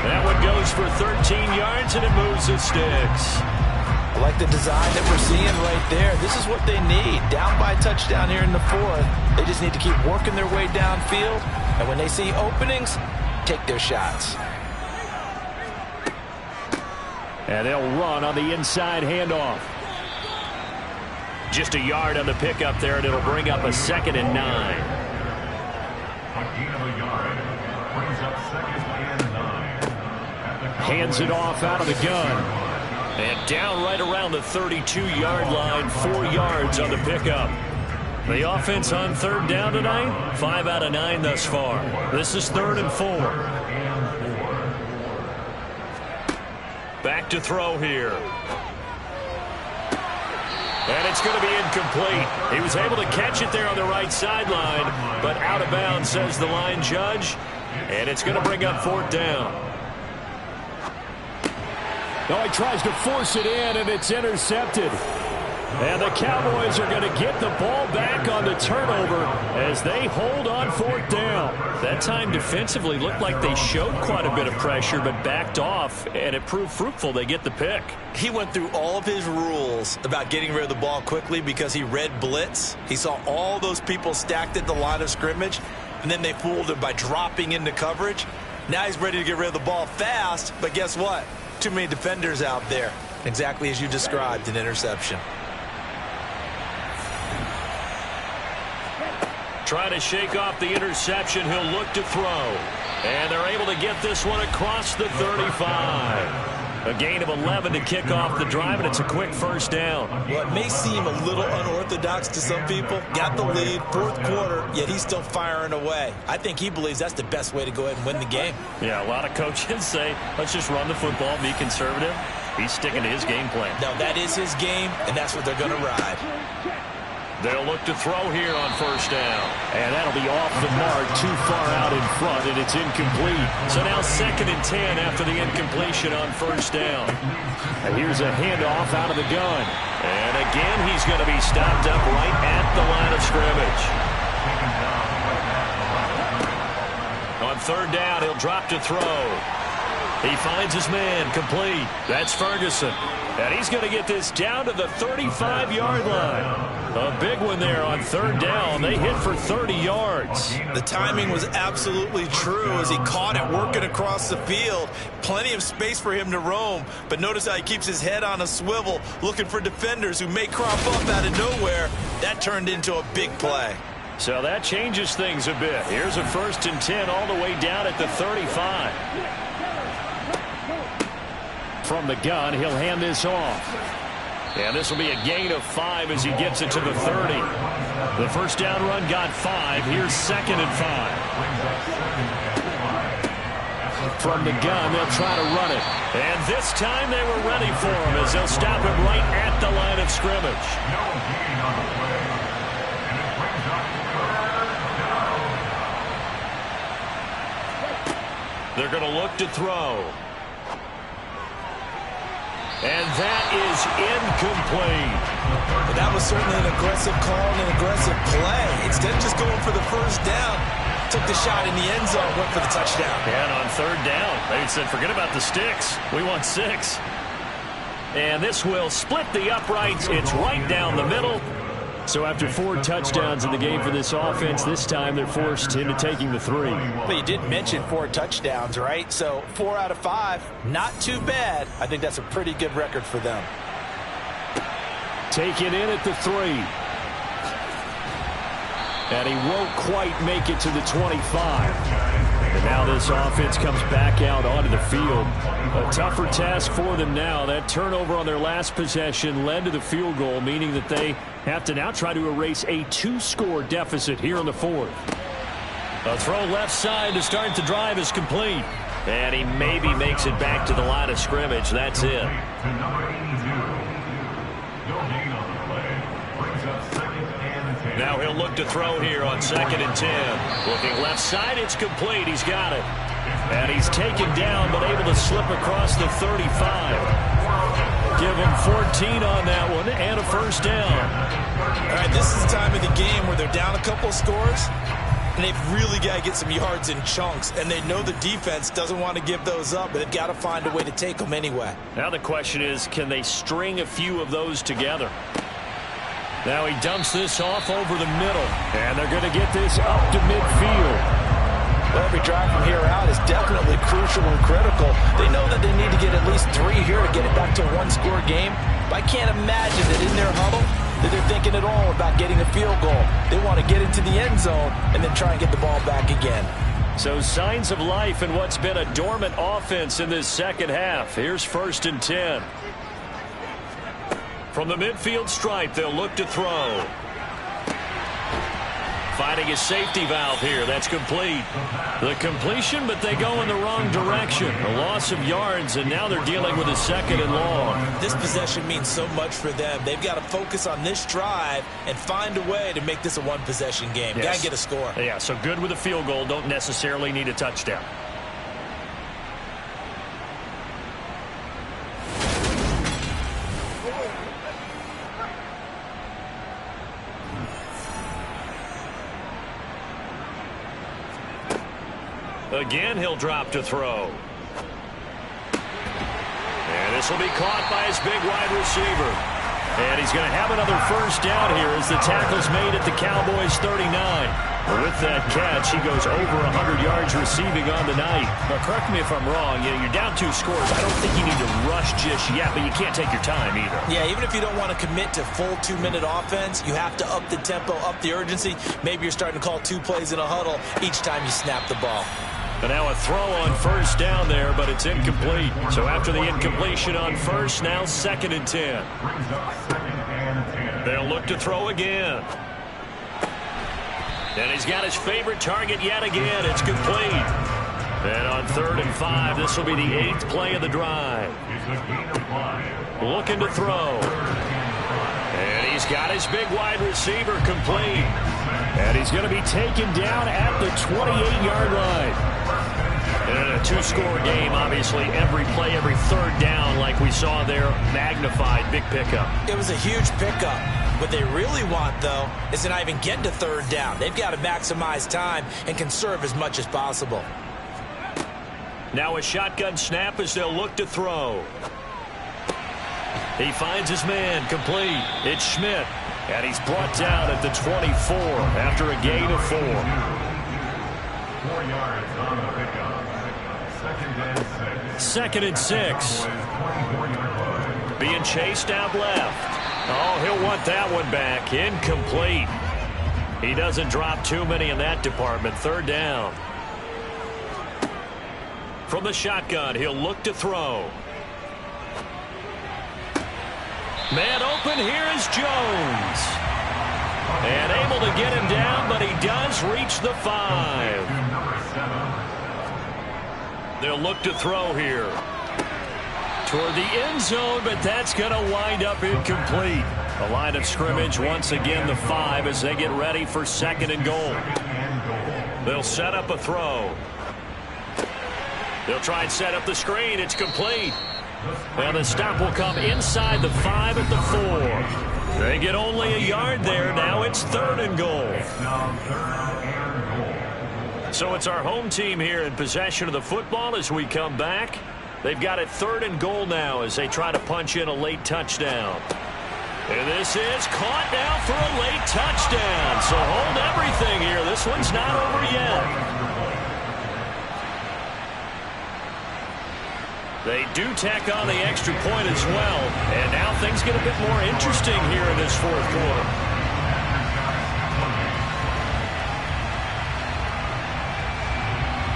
That one goes for 13 yards, and it moves the sticks. I like the design that we're seeing right there. This is what they need. Down by a touchdown here in the 4th. They just need to keep working their way downfield. And when they see openings, take their shots. And they'll run on the inside handoff. Just a yard on the pickup there, and it'll bring up a 2nd and 9. A gain of a yard brings up 2nd and 9. Hands it off out of the gun. And down right around the 32-yard line, 4 yards on the pickup. The offense on third down tonight, 5 out of 9 thus far. This is 3rd and 4. Back to throw here. And it's going to be incomplete. He was able to catch it there on the right sideline, but out of bounds, says the line judge. And it's going to bring up 4th down. Oh, he tries to force it in, and it's intercepted. And the Cowboys are going to get the ball back on the turnover as they hold on 4th down. That time defensively looked like they showed quite a bit of pressure but backed off, and it proved fruitful. They get the pick. He went through all of his rules about getting rid of the ball quickly because he read blitz. He saw all those people stacked at the line of scrimmage, and then they fooled him by dropping into coverage. Now he's ready to get rid of the ball fast, but guess what? Too many defenders out there. Exactly as you described, an interception. Trying to shake off the interception. He'll look to throw. And they're able to get this one across the 35. A gain of 11 to kick off the drive, and it's a quick 1st down. Well, it may seem a little unorthodox to some people. Got the lead, 4th quarter, yet he's still firing away. I think he believes that's the best way to go ahead and win the game. Yeah, a lot of coaches say, let's just run the football, be conservative. He's sticking to his game plan. No, that is his game, and that's what they're going to ride. They'll look to throw here on 1st down. And that'll be off the mark, too far out in front, and it's incomplete. So now 2nd and 10 after the incompletion on 1st down. And here's a handoff out of the gun. And again, he's going to be stopped up right at the line of scrimmage. On 3rd down, he'll drop to throw. He finds his man, complete. That's Ferguson. And he's going to get this down to the 35-yard line. A big one there on 3rd down. They hit for 30 yards. The timing was absolutely true as he caught it working across the field. Plenty of space for him to roam. But notice how he keeps his head on a swivel, looking for defenders who may crop up out of nowhere. That turned into a big play. So that changes things a bit. Here's a 1st and 10 all the way down at the 35. From the gun, he'll hand this off. And this will be a gain of 5 as he gets it to the 30. The 1st down run got 5. Here's 2nd and 5. From the gun, they'll try to run it. And this time they were ready for him as they'll stop him right at the line of scrimmage. They're going to look to throw. And that is incomplete. But that was certainly an aggressive call and an aggressive play. Instead of just going for the 1st down, took the shot in the end zone, went for the touchdown. And on 3rd down, they said, forget about the sticks. We want 6. And this will split the uprights. It's right down the middle. So after 4 touchdowns in the game for this offense, this time they're forced into taking the 3. But you did mention 4 touchdowns, right? So 4 out of 5, not too bad. I think that's a pretty good record for them. Taken in at the 3. And he won't quite make it to the 25. And now this offense comes back out onto the field. A tougher task for them now. That turnover on their last possession led to the field goal, meaning that they have to now try to erase a 2-score deficit here in the 4th. A throw left side to start the drive is complete. And he maybe makes it back to the line of scrimmage. That's it. Now he'll look to throw here on 2nd and 10. Looking left side, it's complete. He's got it. And he's taken down, but able to slip across the 35. Give him 14 on that one and a 1st down. All right, this is the time of the game where they're down a couple of scores, and they've really got to get some yards in chunks, and they know the defense doesn't want to give those up, but they've got to find a way to take them anyway. Now the question is, can they string a few of those together? Now he dumps this off over the middle. And they're going to get this up to midfield. Well, every drive from here out is definitely crucial and critical. They know that they need to get at least 3 here to get it back to a one-score game. But I can't imagine that in their huddle that they're thinking at all about getting a field goal. They want to get into the end zone and then try and get the ball back again. So signs of life in what's been a dormant offense in this second half. Here's 1st and 10. From the midfield stripe, they'll look to throw. Finding a safety valve here. That's complete. The completion, but they go in the wrong direction. A loss of yards, and now they're dealing with a 2nd and long. This possession means so much for them. They've got to focus on this drive and find a way to make this a one-possession game. Yes. Got to get a score. Yeah, so good with a field goal. Don't necessarily need a touchdown. Again, he'll drop to throw. And this will be caught by his big wide receiver. And he's going to have another 1st down here as the tackle's made at the Cowboys 39. With that catch, he goes over 100 yards receiving on the night. Now, correct me if I'm wrong. You're down 2 scores. I don't think you need to rush just yet, but you can't take your time either. Yeah, even if you don't want to commit to full 2-minute offense, you have to up the tempo, up the urgency. Maybe you're starting to call 2 plays in a huddle each time you snap the ball. And now a throw on 1st down there, but it's incomplete. So after the incompletion on 1st, now 2nd and 10. They'll look to throw again. And he's got his favorite target yet again. It's complete. And on 3rd and 5, this will be the 8th play of the drive. Looking to throw. And he's got his big wide receiver complete. And he's going to be taken down at the 28-yard line. And in a 2-score game, obviously, every play, every 3rd down, like we saw there, magnified, big pickup. It was a huge pickup. What they really want, though, is to not even get to 3rd down. They've got to maximize time and conserve as much as possible. Now a shotgun snap as they'll look to throw. He finds his man complete. It's Schmidt. And he's brought down at the 24 after a gain of 4. 4 yards on the pickup. 2nd and 6. Being chased out left. Oh, he'll want that one back. Incomplete. He doesn't drop too many in that department. 3rd down. From the shotgun, he'll look to throw. Man open, here is Jones. And able to get him down, but he does reach the 5. They'll look to throw here. Toward the end zone, but that's going to wind up incomplete. The line of scrimmage, once again, the 5 as they get ready for 2nd and goal. They'll set up a throw. They'll try and set up the screen. It's complete. Well, the stop will come inside the 5 at the 4. They get only a yard there. Now it's 3rd and goal. So it's our home team here in possession of the football as we come back. They've got it 3rd and goal now as they try to punch in a late touchdown. And this is caught now for a late touchdown. So hold everything here. This one's not over yet. They do tack on the extra point as well. And now things get a bit more interesting here in this 4th quarter.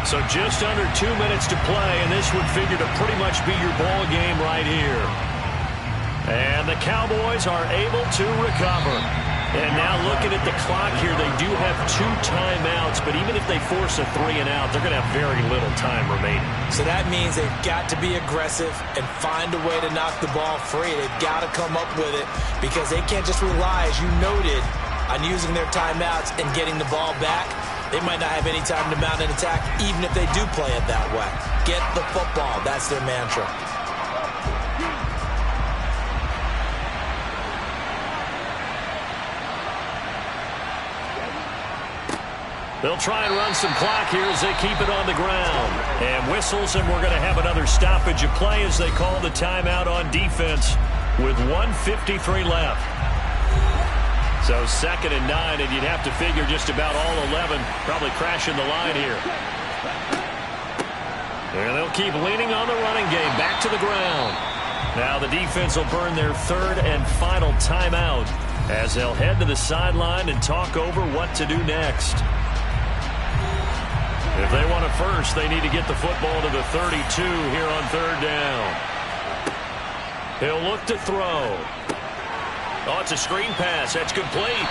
So just under 2 minutes to play, and this would figure to pretty much be your ball game right here. And the Cowboys are able to recover. And now looking at the clock here, they do have 2 timeouts, but even if they force a 3 and out, they're going to have very little time remaining. So that means they've got to be aggressive and find a way to knock the ball free. They've got to come up with it because they can't just rely, as you noted, on using their timeouts and getting the ball back. They might not have any time to mount an attack, even if they do play it that way. Get the football. That's their mantra. They'll try and run some clock here as they keep it on the ground. And whistles, and we're going to have another stoppage of play as they call the timeout on defense with 1:53 left. So 2nd and 9, and you'd have to figure just about all 11 probably crashing the line here. And they'll keep leaning on the running game. Back to the ground. Now the defense will burn their third and final timeout as they'll head to the sideline and talk over what to do next. If they want a first, they need to get the football to the 32 here on third down. He'll look to throw. Oh, it's a screen pass. That's complete.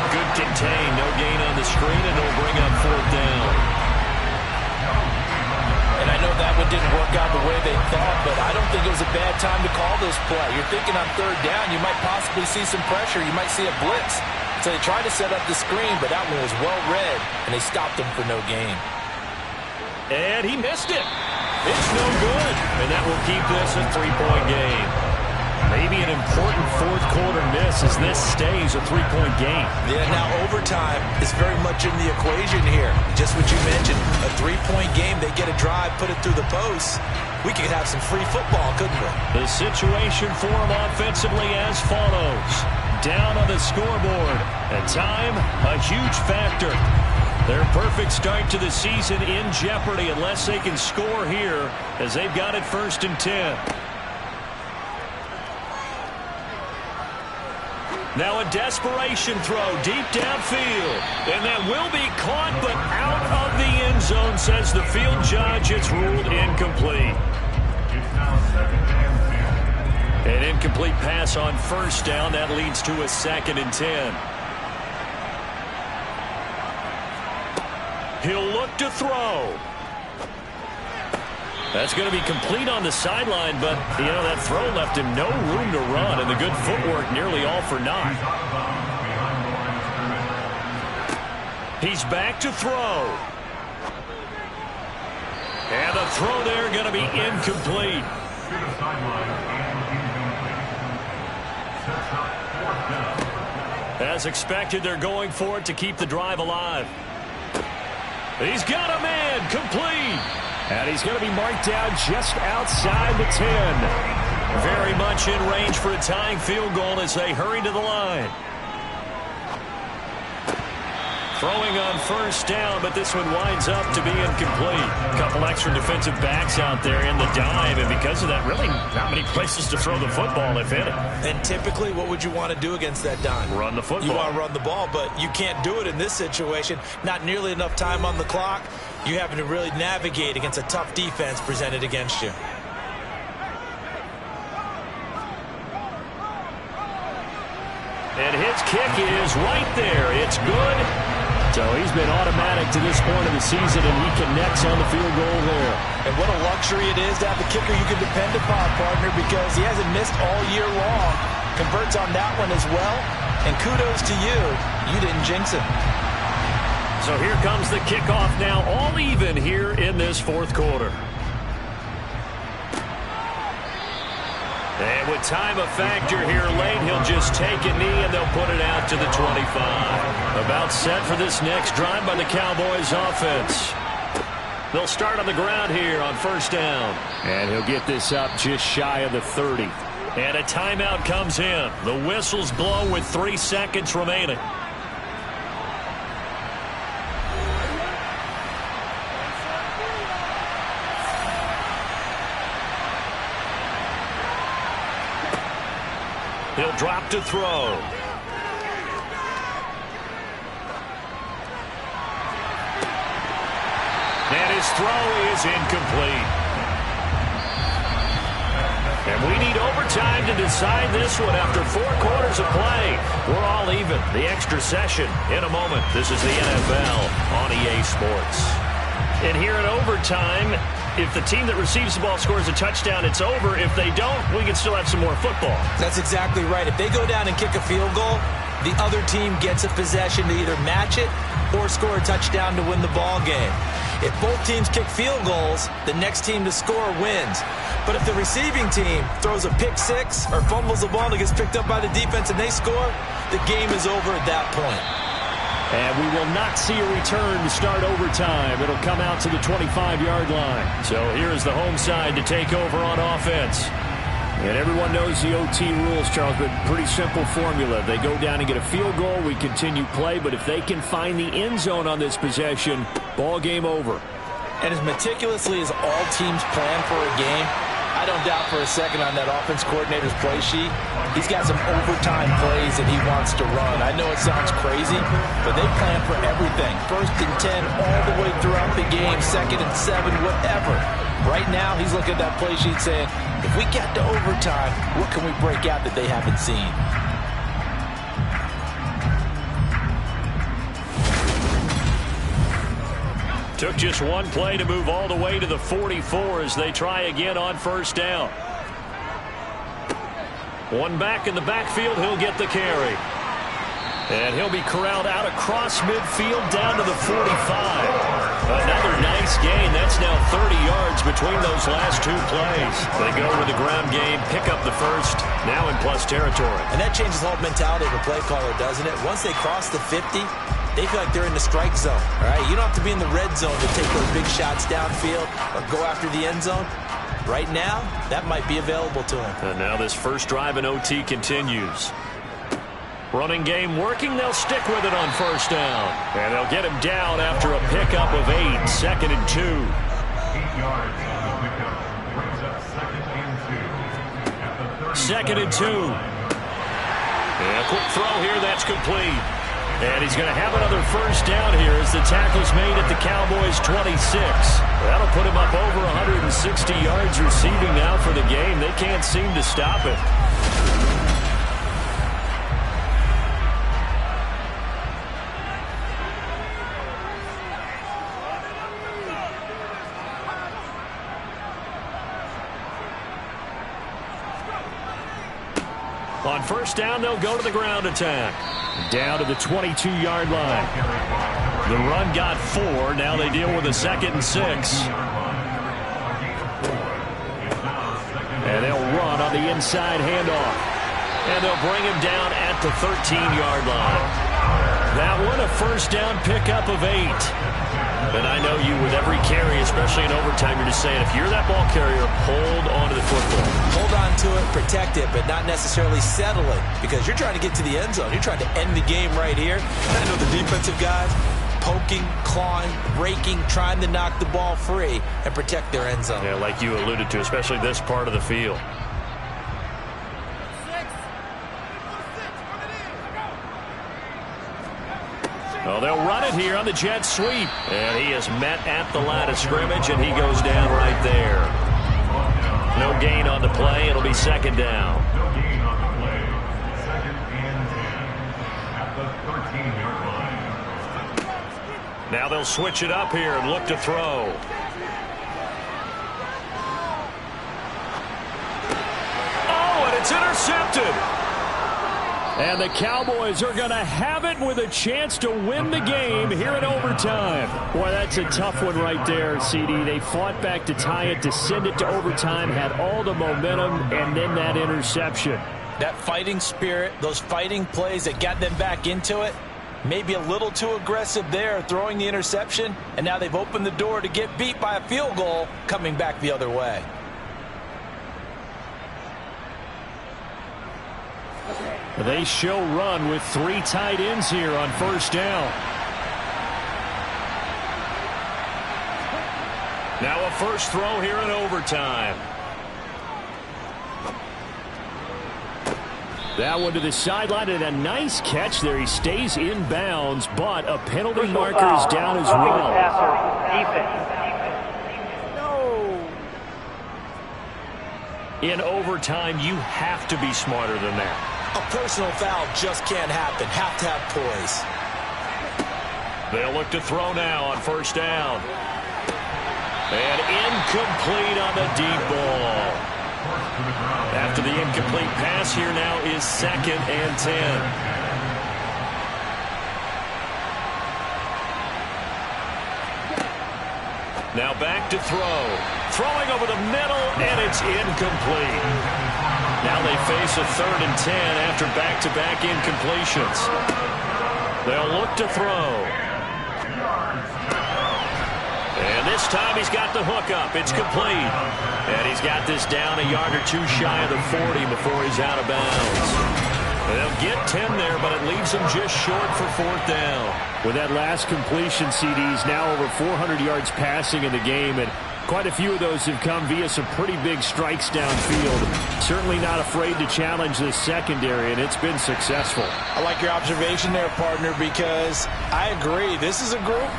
Good contain. No gain on the screen, and it'll bring up fourth down. And I know that one didn't work out the way they thought, but I don't think it was a bad time to call this play. You're thinking on third down, you might possibly see some pressure. You might see a blitz. So they tried to set up the screen, but that one was well read, and they stopped him for no gain. And he missed it. It's no good. And that will keep this a three-point game. Maybe an important fourth-quarter miss as this stays a three-point game. Yeah, now overtime is very much in the equation here. Just what you mentioned, a three-point game, they get a drive, put it through the posts. We could have some free football, couldn't we? The situation for them offensively as follows. Down on the scoreboard. And time, a huge factor. Their perfect start to the season in jeopardy unless they can score here as they've got it 1st and 10. Now a desperation throw deep downfield. And that will be caught, but out of the end zone, says the field judge. It's ruled incomplete. It's now 2nd and 10. An incomplete pass on 1st down. That leads to a 2nd and 10. He'll look to throw. That's going to be complete on the sideline, but, that throw left him no room to run, and the good footwork nearly all for naught. He's back to throw. And the throw there going to be incomplete. To the sideline and incomplete. Sets up 4th down. As expected, they're going for it to keep the drive alive. He's got a man, complete. And he's going to be marked down just outside the 10. Very much in range for a tying field goal as they hurry to the line. Throwing on 1st down, but this one winds up to be incomplete. A couple extra defensive backs out there in the dime, and because of that, really not many places to throw the football, if any. And typically, what would you want to do against that dime? Run the football. You want to run the ball, but you can't do it in this situation. Not nearly enough time on the clock. You having to really navigate against a tough defense presented against you. And his kick is right there. It's good. So he's been automatic to this point of the season, and he connects on the field goal there. And what a luxury it is to have a kicker you can depend upon, partner, because he hasn't missed all year long. Converts on that one as well. And kudos to you. You didn't jinx it. So here comes the kickoff now, all even here in this 4th quarter. And with time a factor here late, he'll just take a knee and they'll put it out to the 25. About set for this next drive by the Cowboys offense. They'll start on the ground here on 1st down. And he'll get this up just shy of the 30. And a timeout comes in. The whistles blow with 3 seconds remaining. He'll drop to throw. And his throw is incomplete. And we need overtime to decide this one after 4 quarters of play. We're all even. The extra session in a moment. This is the NFL on EA Sports. And here in overtime, if the team that receives the ball scores a touchdown, it's over. If they don't, we can still have some more football. That's exactly right. If they go down and kick a field goal, the other team gets a possession to either match it or score a touchdown to win the ball game. If both teams kick field goals, the next team to score wins. But if the receiving team throws a pick six or fumbles the ball and gets picked up by the defense and they score, the game is over at that point. And we will not see a return to start overtime. It'll come out to the 25-yard line. So here's the home side to take over on offense. And everyone knows the OT rules, Charles, but pretty simple formula. They go down and get a field goal, we continue play, but if they can find the end zone on this possession, ball game over. And as meticulously as all teams plan for a game, I don't doubt for a second on that offense coordinator's play sheet, he's got some overtime plays that he wants to run. I know it sounds crazy, but they plan for everything. 1st and 10 all the way throughout the game, 2nd and 7, whatever. Right now, he's looking at that play sheet saying, if we get to overtime, what can we break out that they haven't seen? Took just one play to move all the way to the 44 as they try again on 1st down. One back in the backfield, he'll get the carry. And he'll be corralled out across midfield down to the 45. Another nice gain. That's now 30 yards between those last 2 plays. They go with the ground game, pick up the first, now in plus territory. And that changes the whole mentality of a play caller, doesn't it? Once they cross the 50, they feel like they're in the strike zone. All right, you don't have to be in the red zone to take those big shots downfield or go after the end zone. Right now, that might be available to him. And now this first drive in OT continues. Running game working. They'll stick with it on 1st down. And they'll get him down after a pickup of 8. 2nd and 2. 8 yards on the pickup. Brings up 2nd and 2. At the 2nd and 2. And a quick throw here. That's complete. And he's going to have another 1st down here as the tackle's made at the Cowboys' 26. That'll put him up over 160 yards receiving now for the game. They can't seem to stop it. On 1st down, they'll go to the ground attack. Down to the 22-yard line. The run got 4. Now they deal with a 2nd and 6. And they'll run on the inside handoff. And they'll bring him down at the 13-yard line. That one, a 1st down pickup of 8. And I know you, with every carry, especially in overtime, you're just saying, if you're that ball carrier, hold on to the football. Hold on to it, protect it, but not necessarily settle it, because you're trying to get to the end zone. You're trying to end the game right here. I know the defensive guys poking, clawing, raking, trying to knock the ball free and protect their end zone. Yeah, like you alluded to, especially this part of the field. Well, they'll run it here on the jet sweep. And he is met at the line of scrimmage, and he goes down right there. No gain on the play. It'll be 2nd down. No gain on the play. 2nd and 10 at the 13-yard line. Now they'll switch it up here and look to throw. Oh, and it's intercepted. And the Cowboys are going to have it with a chance to win the game here in overtime. Boy, that's a tough one right there, CD. They fought back to tie it, to send it to overtime, had all the momentum, and then that interception. That fighting spirit, those fighting plays that got them back into it, maybe a little too aggressive there, throwing the interception, and now they've opened the door to get beat by a field goal coming back the other way. They show run with 3 tight ends here on 1st down. Now a first throw here in overtime. That one to the sideline, and a nice catch there. He stays in bounds, but a penalty marker is down as well. In overtime, you have to be smarter than that. A personal foul just can't happen. Have to have poise. They'll look to throw now on 1st down. And incomplete on the deep ball. After the incomplete pass, here now is 2nd and 10. Now back to throw. Throwing over the middle, and it's incomplete. Now they face a 3rd and 10 after back-to-back incompletions. They'll look to throw. And this time he's got the hook up. It's complete. And he's got this down a yard or 2 shy of the 40 before he's out of bounds. They'll get 10 there, but it leaves them just short for 4th down. With that last completion, CD's now over 400 yards passing in the game, and quite a few of those have come via some pretty big strikes downfield. Certainly not afraid to challenge this secondary, and it's been successful. I like your observation there, partner, because I agree. This is a group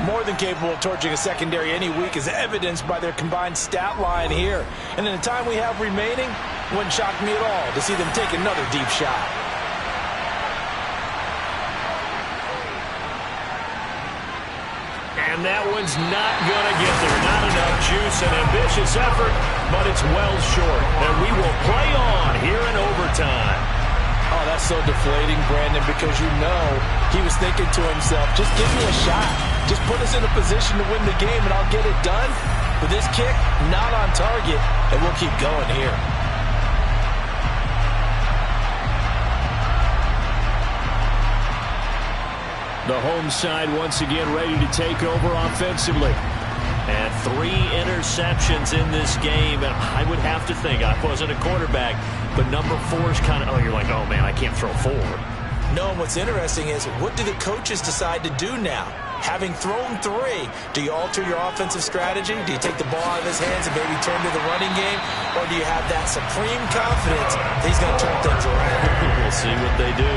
more than capable of torching a secondary any week, as evidenced by their combined stat line here. And in the time we have remaining, wouldn't shock me at all to see them take another deep shot. And that one's not going to get there. Not enough juice, an ambitious effort, but it's well short. And we will play on here in overtime. Oh, that's so deflating, Brandon, because you know he was thinking to himself, just give me a shot. Just put us in a position to win the game, and I'll get it done. But this kick, not on target, and we'll keep going here. The home side once again ready to take over offensively. And 3 interceptions in this game. And I would have to think, I wasn't a quarterback, but number 4 is kind of, you're like, oh, man, I can't throw 4. No, and what's interesting is, what do the coaches decide to do now? Having thrown 3, do you alter your offensive strategy? Do you take the ball out of his hands and maybe turn to the running game? Or do you have that supreme confidence that he's going to turn things around? We'll see what they do.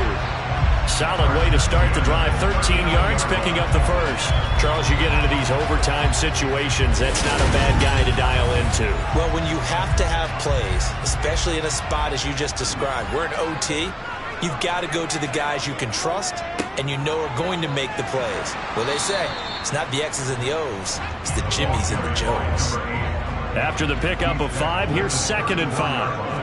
Solid way to start the drive. 13 yards, picking up the first. Charles, you get into these overtime situations, that's not a bad guy to dial into. Well, when you have to have plays, especially in a spot as you just described, we're in OT, you've got to go to the guys you can trust and you know are going to make the plays. Well, they say, it's not the X's and the O's, it's the Jimmys and the Joes. After the pickup of 5, here's 2nd and 5.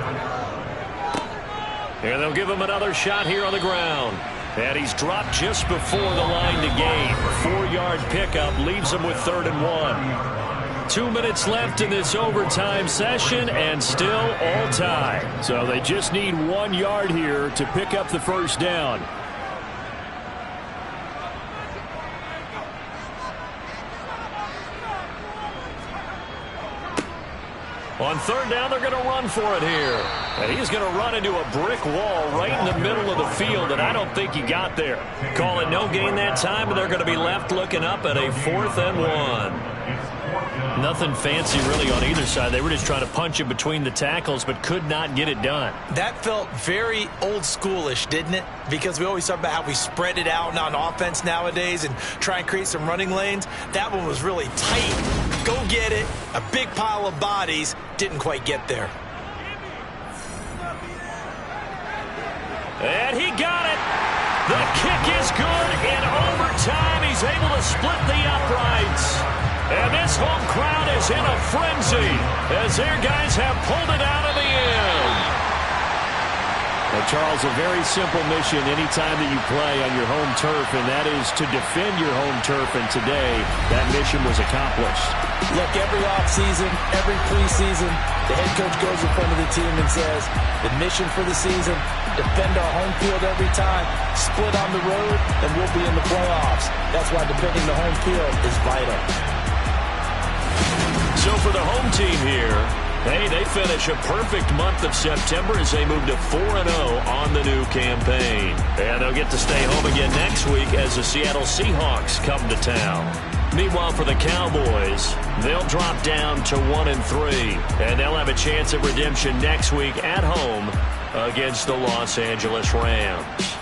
And they'll give him another shot here on the ground. And he's dropped just before the line to gain. 4-yard pickup leaves him with 3rd and 1. 2 minutes left in this overtime session, and still all tied. So they just need 1 yard here to pick up the first down. On 3rd down, they're going to run for it here. And he's going to run into a brick wall right in the middle of the field, and I don't think he got there. Call it no gain that time, and they're going to be left looking up at a 4th and 1. Nothing fancy really on either side. They were just trying to punch it between the tackles, but could not get it done. That felt very old schoolish, didn't it? Because we always talk about how we spread it out on offense nowadays and try and create some running lanes. That one was really tight. Go get it. A big pile of bodies. Didn't quite get there. And he got it. The kick is good. In overtime, he's able to split the uprights. And this home crowd is in a frenzy as their guys have pulled it out of the end. Well, Charles, a very simple mission anytime that you play on your home turf, and that is to defend your home turf. And today, that mission was accomplished. Look, every offseason, every preseason, the head coach goes in front of the team and says, the mission for the season, defend our home field every time, split on the road, and we'll be in the playoffs. That's why defending the home field is vital. So for the home team here, hey, they finish a perfect month of September as they move to 4-0 on the new campaign. And they'll get to stay home again next week as the Seattle Seahawks come to town. Meanwhile, for the Cowboys, they'll drop down to 1-3, and they'll have a chance at redemption next week at home against the Los Angeles Rams.